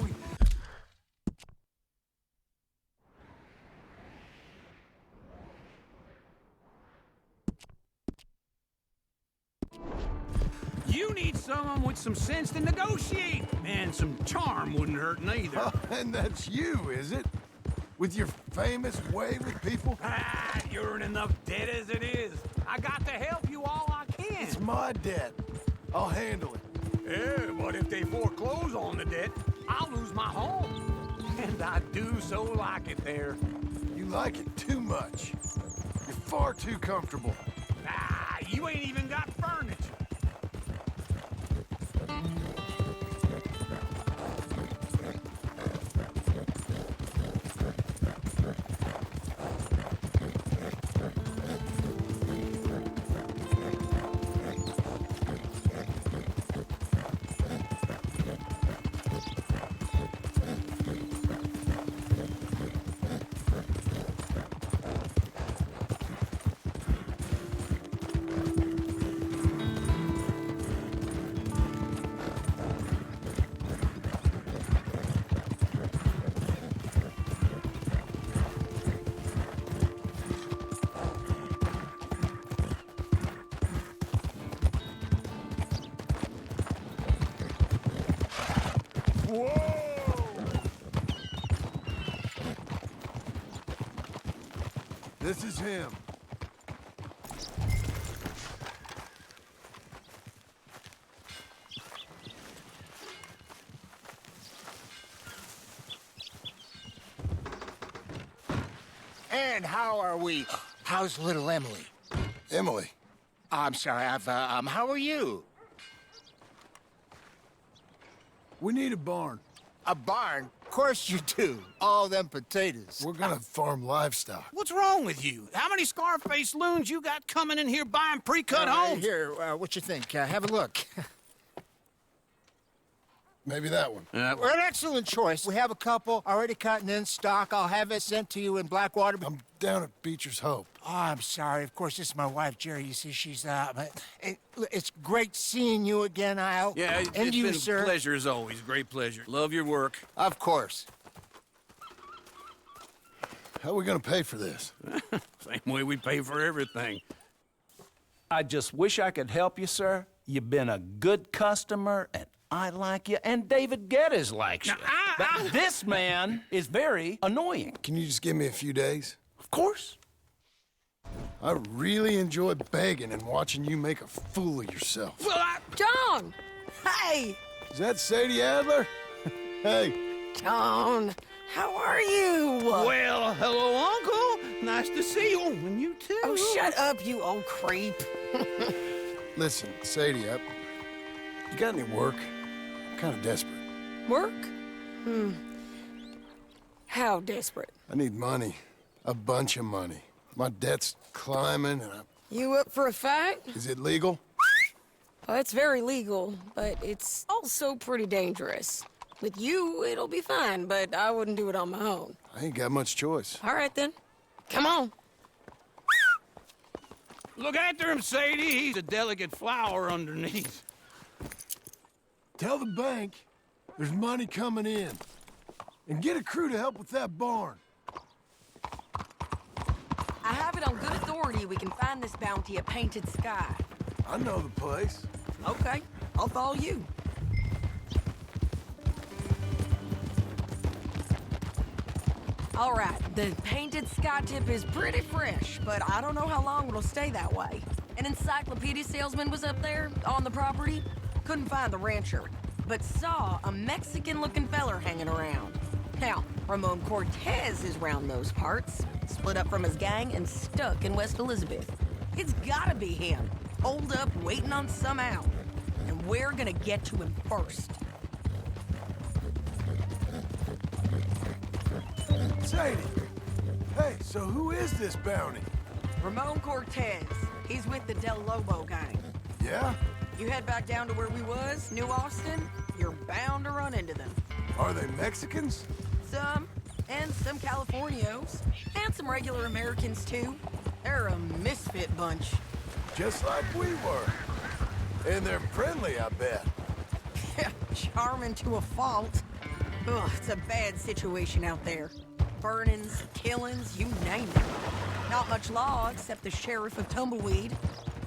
You need someone with some sense to negotiate, and some charm wouldn't hurt neither. Oh, and that's you, is it? With your famous way with people? Ah, you're in enough debt as it is. I got to help you all I can. It's my debt. I'll handle it. Yeah, but if they foreclose on the debt, I'll lose my home. And I do so like it there. You like it too much. You're far too comfortable. Ah, you ain't even got furniture. This is him. And how are we? How's little Emily? Emily? I'm sorry, how are you? We need a barn. A barn? Of course you do. All them potatoes. We're gonna farm livestock. What's wrong with you? How many Scarface loons you got coming in here buying pre-cut homes? Here, what you think? Have a look. Maybe that one. We're an excellent choice. We have a couple already cut and in stock. I'll have it sent to you in Blackwater. I'm down at Beecher's Hope. Oh, I'm sorry. Of course, this is my wife, Jerry. You see, she's it's great seeing you again, Al. Yeah, and it's you, been sir. a pleasure as always. Great pleasure. Love your work. Of course. How are we gonna pay for this? Same way we pay for everything. I just wish I could help you, sir. You've been a good customer, and I like you, and David Geddes likes you. But this man is very annoying. Can you just give me a few days? Of course. I really enjoy begging and watching you make a fool of yourself. Well, John! Hey! Is that Sadie Adler? Hey. John, how are you? Well, hello, Uncle. Nice to see you. And you too. Oh, shut up, you old creep. Listen, Sadie, you got any work? I'm kind of desperate. Work? How desperate? I need money. A bunch of money. My debt's climbing and You up for a fight? Is it legal? Well, it's very legal, but it's also pretty dangerous. With you, it'll be fine, but I wouldn't do it on my own. I ain't got much choice. All right, then. Come on. Look after him, Sadie. He's a delicate flower underneath. Tell the bank there's money coming in. And get a crew to help with that barn. I have it on good authority we can find this bounty at Painted Sky. I know the place. Okay, I'll follow you. All right, the Painted Sky tip is pretty fresh, but I don't know how long it'll stay that way. An encyclopedia salesman was up there on the property. Couldn't find the rancher, but saw a Mexican-looking feller hanging around. Now, Ramon Cortez is round those parts, split up from his gang and stuck in West Elizabeth. It's gotta be him, holed up waiting on some out. And we're gonna get to him first. Sadie! Hey, so who is this bounty? Ramon Cortez. He's with the Del Lobo gang. Yeah? You head back down to where we was, New Austin, you're bound to run into them. Are they Mexicans? Some, and some Californios, and some regular Americans too. They're a misfit bunch. Just like we were. And they're friendly, I bet. Charming to a fault. Ugh, it's a bad situation out there. Burnings, killings, you name it. Not much law except the sheriff of Tumbleweed.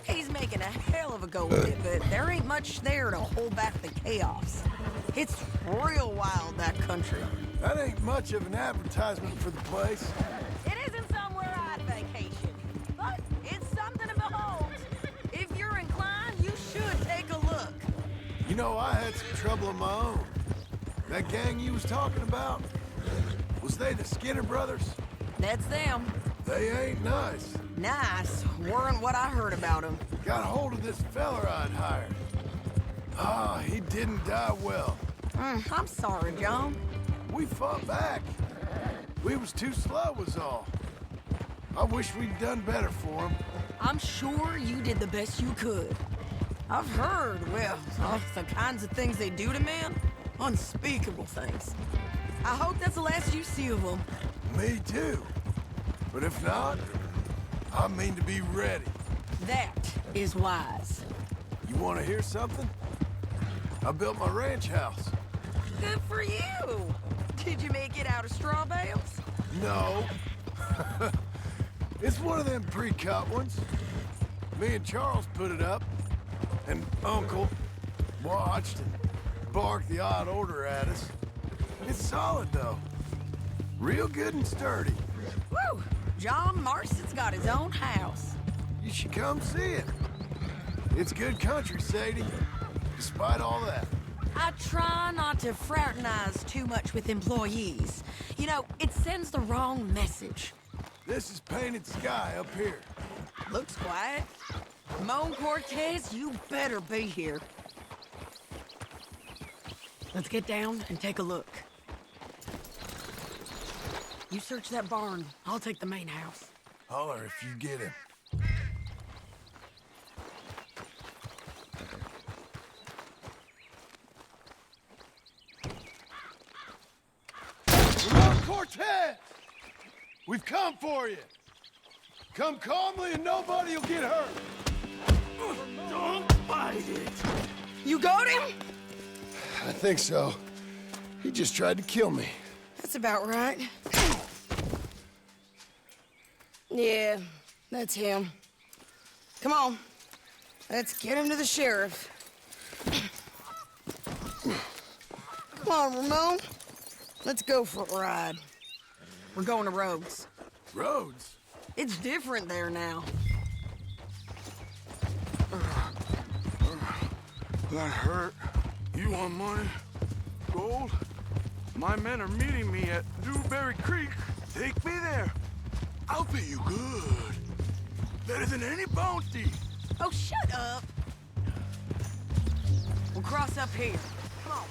He's making a hell of a go of it, but there ain't much there to hold back the chaos. It's real wild, that country. That ain't much of an advertisement for the place. It isn't somewhere I'd vacation, but it's something to behold. If you're inclined, you should take a look. You know, I had some trouble of my own. That gang you was talking about, was they the Skinner brothers? That's them. They ain't nice. Nice weren't what I heard about them. Got hold of this feller I'd hired. Ah, he didn't die well. I'm sorry, John. We fought back. We was too slow was all. I wish we'd done better for him. I'm sure you did the best you could. I've heard, well, the kinds of things they do to men. Unspeakable things. I hope that's the last you see of them. Me too. But if not, I mean to be ready. That is wise. You want to hear something? I built my ranch house. Good for you. Did you make it out of straw bales? No. It's one of them pre-cut ones. Me and Charles put it up, and Uncle watched and barked the odd order at us. It's solid, though. Real good and sturdy. Woo! John Marston's got his own house. You should come see it. It's good country, Sadie, despite all that. I try not to fraternize too much with employees. You know, it sends the wrong message. This is Painted Sky up here. Looks quiet. Ramon Cortez, you better be here. Let's get down and take a look. You search that barn. I'll take the main house. Holler if you get him. Ramon Cortez! We've come for you. Come calmly and nobody will get hurt. Don't bite it. You got him? I think so. He just tried to kill me. That's about right. Yeah, that's him. Come on. Let's get him to the sheriff. Come on, Ramon. Let's go for a ride. We're going to Rhodes. Rhodes? It's different there now. That hurt. You want money? Gold? My men are meeting me at Dewberry Creek. Take me there. I'll pay you good. Better than any bounty. Oh, shut up. We'll cross up here. Come on.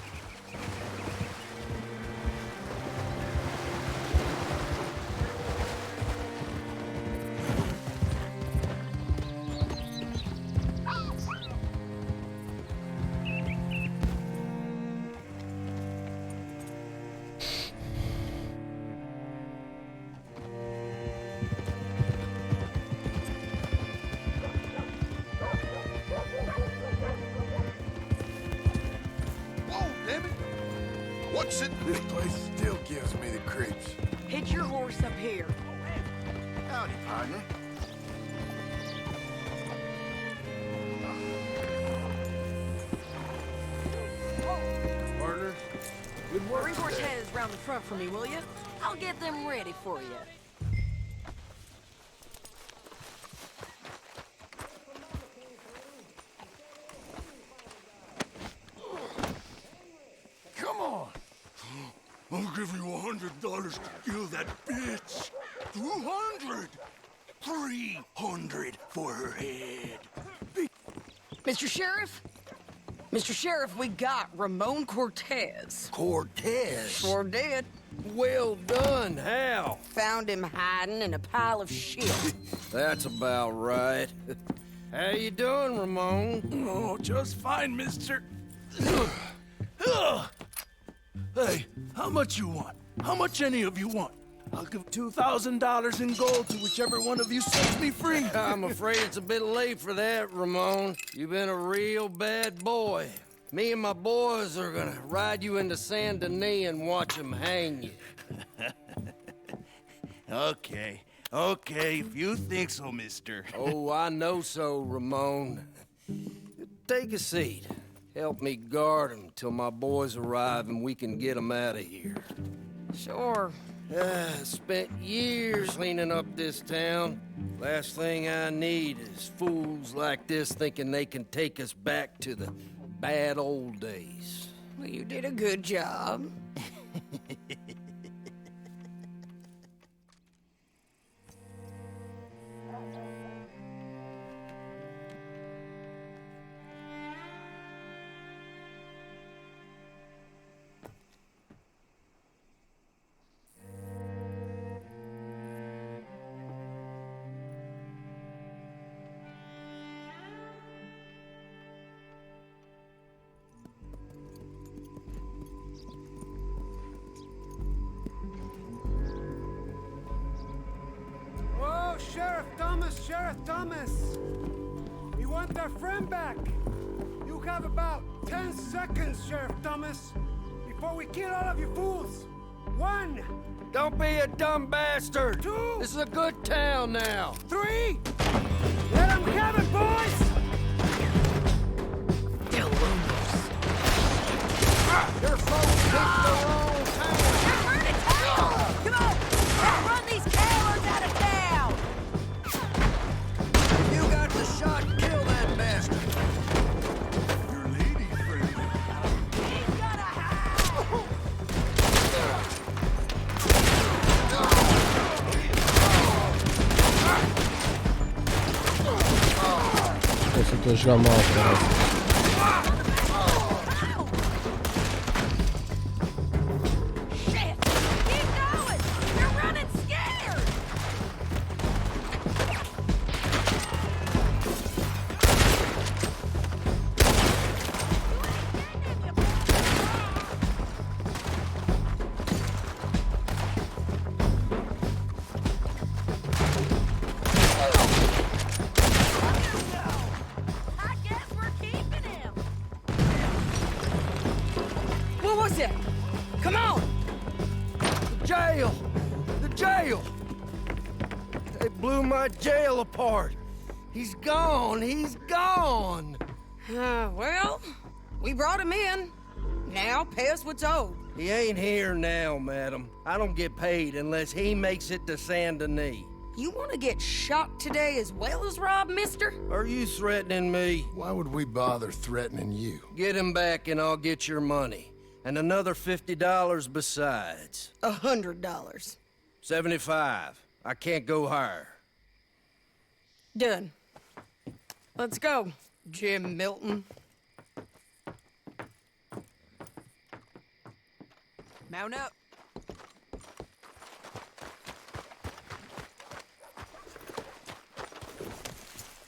What's it? This place still gives me the creeps. Hitch your horse up here. Howdy, partner. Partner, good work. Bring horse heads round the front for me, will you? I'll get them ready for you. Come on. I'll give you $100 to kill that bitch. 200. 300 for her head. Mr. Sheriff? Mr. Sheriff, we got Ramon Cortez. Cortez? Sure did. Well done, Hal. Found him hiding in a pile of shit. That's about right. How you doing, Ramon? Oh, just fine, mister. Hey, how much you want? How much any of you want? I'll give $2,000 in gold to whichever one of you sets me free. I'm afraid it's a bit late for that, Ramon. You've been a real bad boy. Me and my boys are gonna ride you into Saint Denis and watch them hang you. Okay, if you think so, mister. Oh, I know so, Ramon. Take a seat. Help me guard them till my boys arrive and we can get them out of here. Sure. Spent years cleaning up this town. Last thing I need is fools like this thinking they can take us back to the bad old days. Well, you did a good job. Oh, Sheriff Thomas! We want our friend back. You have about 10 seconds, Sheriff Thomas, before we kill all of you fools. 1. Don't be a dumb bastard. 2. This is a good town now. 3. Let them have it, boys! Your folks picked the wrong town. Burn it down! Come on! Run these cowards out of town! You got the shot, kill that bastard. Your lady friend. He's gonna hide! Questo tu ce l'ho morto. Shit! Keep going! You're running scared! I guess we're keeping him. What was it? Come on! The jail! The jail! They blew my jail apart. He's gone. He's gone. Well, we brought him in. Now pay us what's owed. He ain't here now, madam. I don't get paid unless he makes it to Saint Denis. You want to get shot today as well as Rob, mister? Are you threatening me? Why would we bother threatening you? Get him back and I'll get your money. And another $50 besides. $100. 75. I can't go higher. Done. Let's go, Jim Milton. Mount up.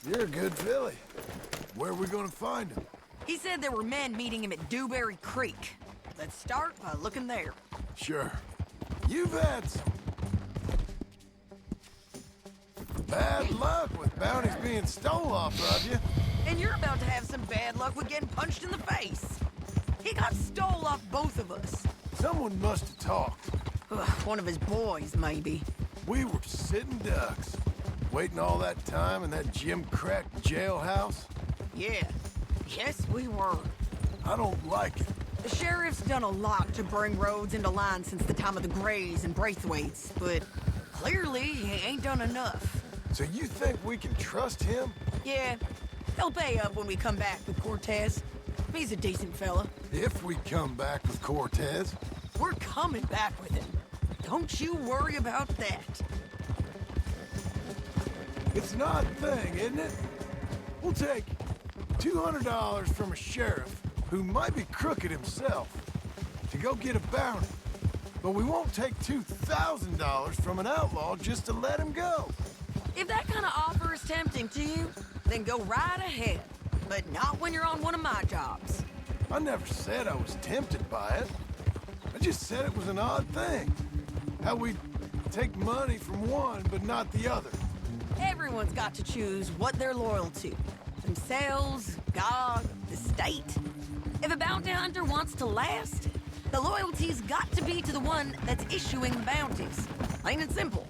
You're a good filly. Where are we gonna find him? He said there were men meeting him at Dewberry Creek. Let's start by looking there. Sure. You've had some bad luck with bounties being stole off of you. And you're about to have some bad luck with getting punched in the face. He got stole off both of us. Someone must have talked. One of his boys, maybe. We were sitting ducks, waiting all that time in that gim-crack jailhouse. Yeah. Yes, we were. I don't like it. The sheriff's done a lot to bring roads into line since the time of the Grays and Braithwaites, but clearly he ain't done enough. So you think we can trust him? Yeah, he'll pay up when we come back with Cortez. He's a decent fella. If we come back with Cortez. We're coming back with him. Don't you worry about that. It's an odd thing, isn't it? We'll take $200 from a sheriff who might be crooked himself to go get a bounty. But we won't take $2,000 from an outlaw just to let him go. If that kind of offer is tempting to you, then go right ahead. But not when you're on one of my jobs. I never said I was tempted by it. I just said it was an odd thing. How we take money from one but not the other. Everyone's got to choose what they're loyal to. Themselves, God, the state. If a bounty hunter wants to last, the loyalty's got to be to the one that's issuing the bounties. Plain and simple.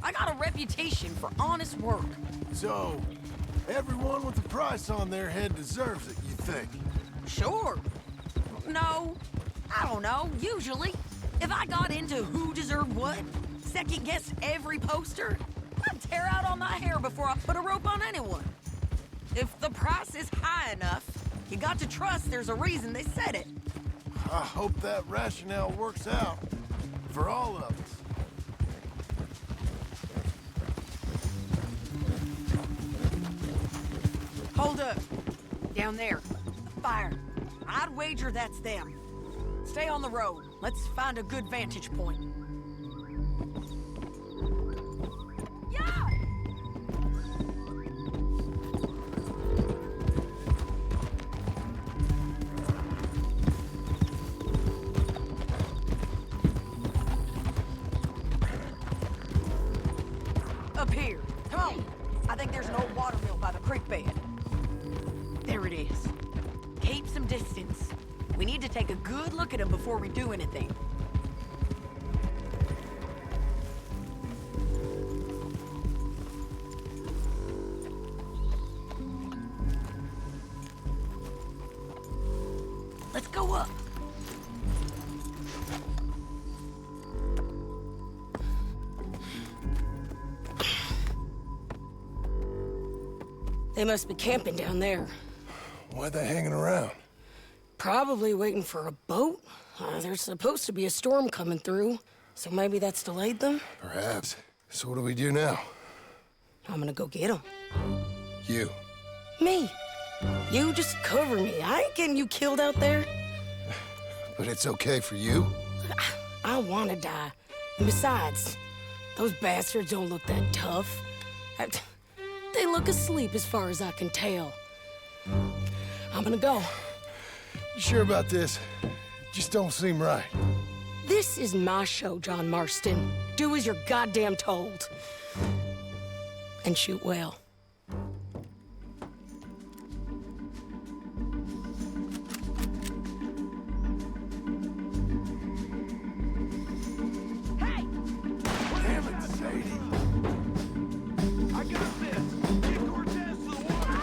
I got a reputation for honest work. So, everyone with a price on their head deserves it, you think? Sure. No, I don't know. Usually, if I got into who deserved what, second-guessed every poster, I'd tear out all my hair before I put a rope on anyone. If the price is high enough, you got to trust there's a reason they said it. I hope that rationale works out for all of us. Hold up. Down there. Fire. I'd wager that's them. Stay on the road. Let's find a good vantage point. Yeah! Up here. Come on. I think there's an old water mill by the creek bed. There it is. Keep some distance. We need to take a good look at him before we do anything. Let's go up. They must be camping down there. Why are they hanging around? Probably waiting for a boat. There's supposed to be a storm coming through, so maybe that's delayed them? Perhaps. So what do we do now? I'm gonna go get them. You. Me. You just cover me. I ain't getting you killed out there. But it's okay for you? I wanna die. And besides, those bastards don't look that tough. They look asleep as far as I can tell. I'm gonna go. You sure about this? Just don't seem right. This is my show, John Marston. Do as you're goddamn told. And shoot well. Hey! Damn it, Sadie. I got this. Get Cortez to the water.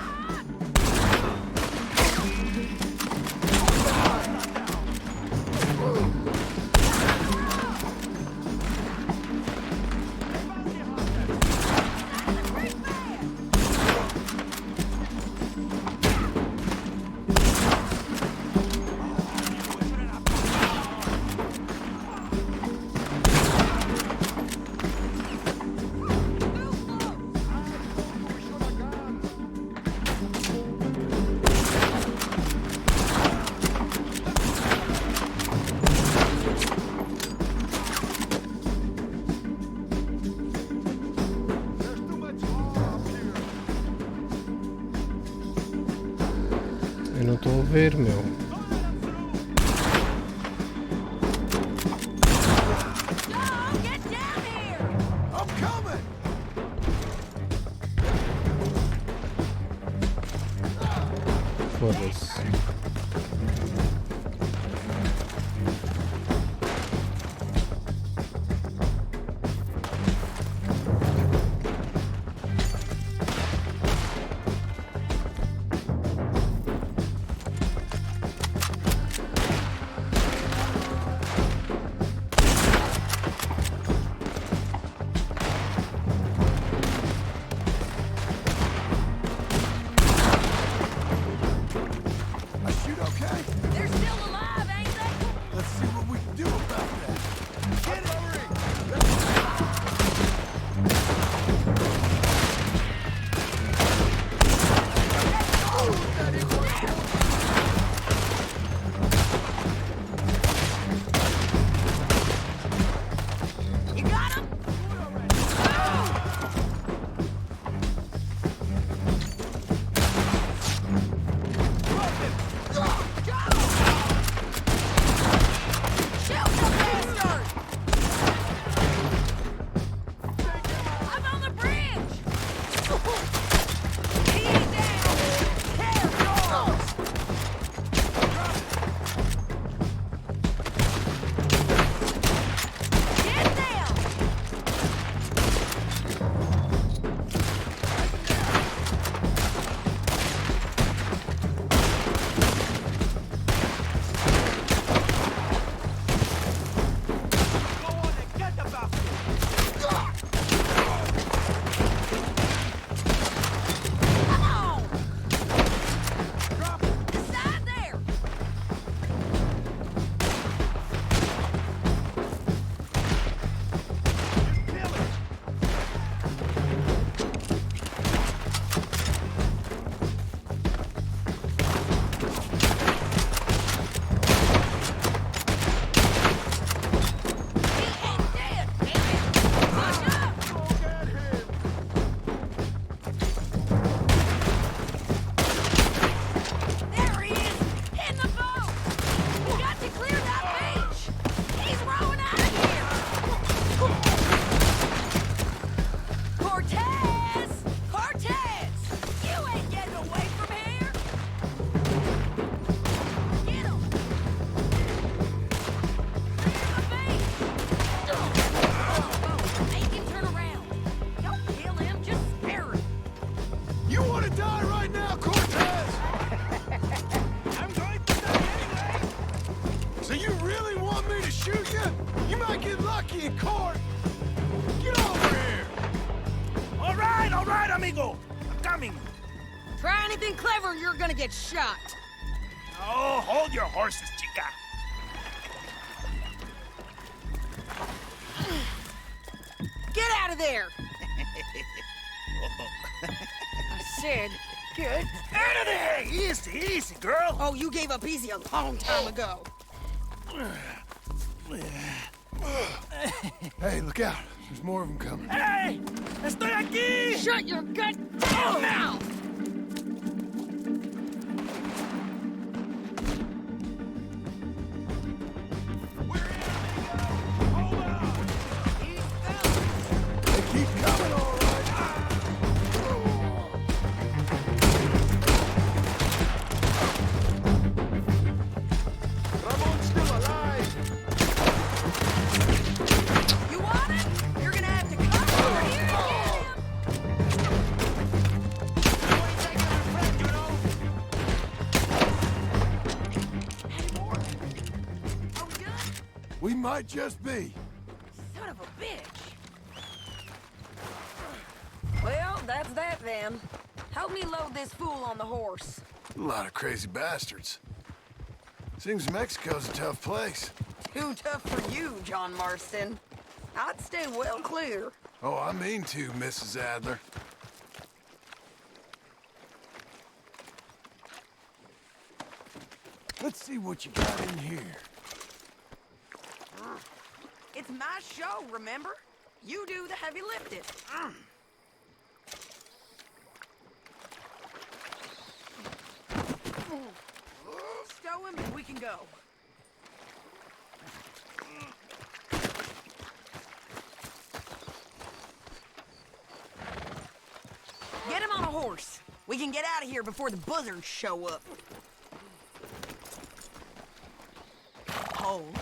Eu não estou a ver, meu. Foda-se. okay? They're still alive, ain't they? Let's see what we can do about that. Get it! You got him? I'm on the bridge! He ain't down! Care, dogs! Get them! Come on! Inside there! He ain't dead, damn it! Push up! There he is! In the boat! We got to clear that beach! He's rowing out of here! Cortez! Cortez! You ain't getting away from here! Get him! Clear the beach! Make him turn around! Don't kill him, just scare him! You want to die right now, Cortez? I'm going to die anyway! So you really want me to shoot you? You might get lucky in court. Get over here. All right, amigo. I'm coming. Try anything clever and you're gonna get shot! Oh, hold your horses, chica. Get out of there! I said, get Out of there! Easy, easy, girl. Oh, you gave up easy a long time ago. Hey, look out. There's more of them coming. Hey! Estoy aquí! Shut your goddamn mouth! They keep coming, all right. Ramon's still alive. You want it? You're gonna have to come over here and get him! Any more? Are we good? We might just be. Son of a bitch! Well, that's that then. Help me load this fool on the horse. A lot of crazy bastards. Seems Mexico's a tough place. Too tough for you, John Marston. I'd stay well clear. Oh, I mean to, Mrs. Adler. Let's see what you got in here. It's my show, remember? You do the heavy lifting. Stow him and we can go. Get him on a horse. We can get out of here before the buzzards show up. Hold.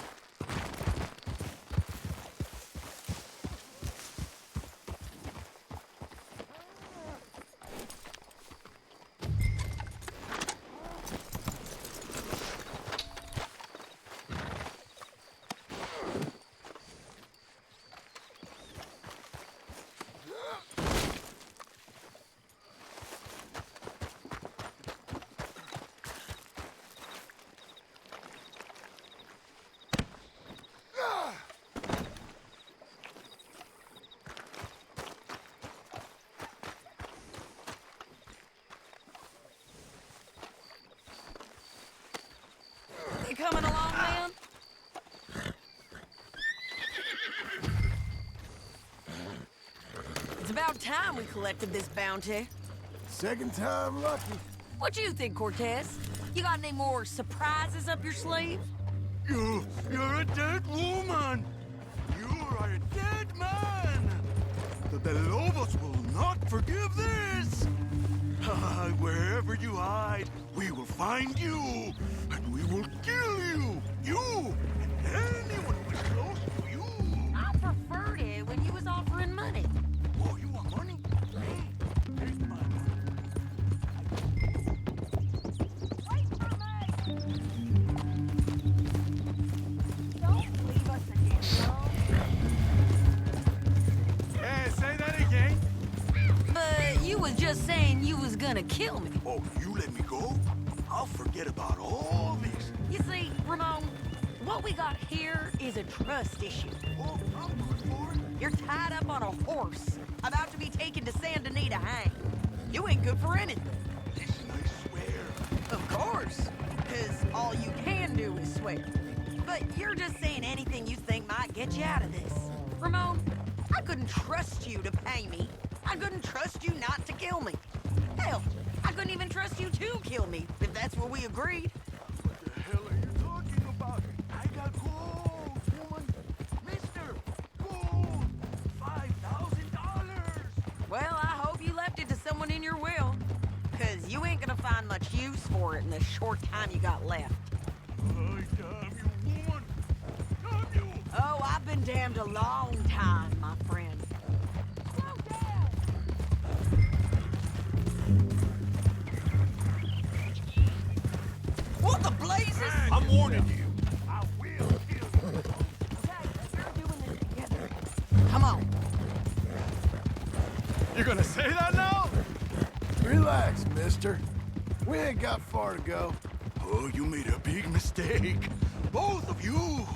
about time we collected this bounty. Second time lucky. What you think, Cortez? You got any more surprises up your sleeve? You're a dead woman. You are a dead man. The Lobos will not forgive this. Wherever you hide, we will find you, and we will kill you. You and anyone who is close to you. I preferred it when you was offering money. Oh, you want money? Here's my Don't leave us again, Hey, say that again. But you was just saying you was gonna kill me. Oh, you let me go? I'll forget about all this. You see, Ramon, what we got here is a trust issue. Oh, I'm good for it. You're tied up on a horse, about to be taken to Saint Denis to hang. You ain't good for anything. Listen, I swear. Of course, because all you can do is swear. But you're just saying anything you think might get you out of this. Ramon, I couldn't trust you to pay me. I couldn't trust you not to kill me. Hell, I couldn't even trust you to kill me, if that's what we agreed. What the hell are you talking about? I got gold, woman. Mister, gold. $5,000. Well, I hope you left it to someone in your will, because you ain't gonna find much use for it in the short time you got left. Oh, damn you, woman. Damn you. Oh, I've been damned a long time, my friend. Slow down! What the blazes? I'm warning you. I will kill you. Okay, we're doing this together. Come on. You're gonna say that now? Relax, mister. We ain't got far to go. Oh, you made a big mistake. Both of you.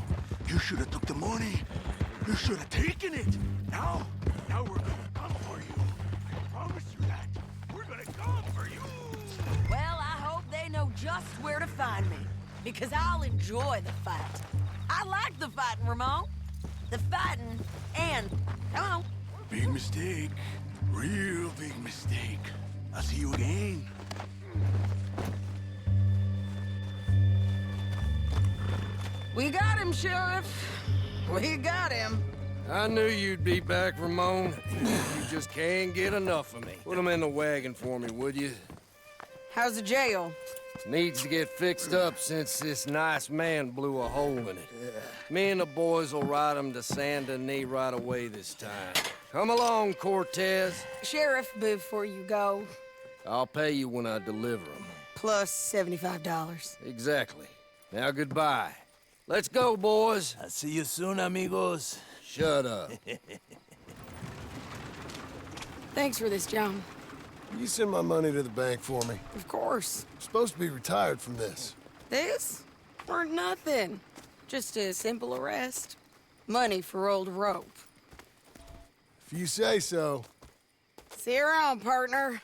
You should have took the money. You should have taken it. Now we're gonna come for you. I promise you that. We're gonna come for you. Well, I hope they know just where to find me, because I'll enjoy the fight. I like the fighting, Ramon. The fighting and, come on. Big mistake. Real big mistake. I'll see you again. We got him, Sheriff. We got him. I knew you'd be back, Ramon. You just can't get enough of me. Put him in the wagon for me, would you? How's the jail? Needs to get fixed up since this nice man blew a hole in it. Me and the boys will ride him to Saint Denis right away this time. Come along, Cortez. Sheriff, before you go, I'll pay you when I deliver him. plus $75. Exactly. Now goodbye. Let's go, boys. I'll see you soon, amigos. Shut up. Thanks for this, John. You send my money to the bank for me. Of course. I'm supposed to be retired from this. This? Weren't nothing. Just a simple arrest. Money for old rope. If you say so. See you around, partner.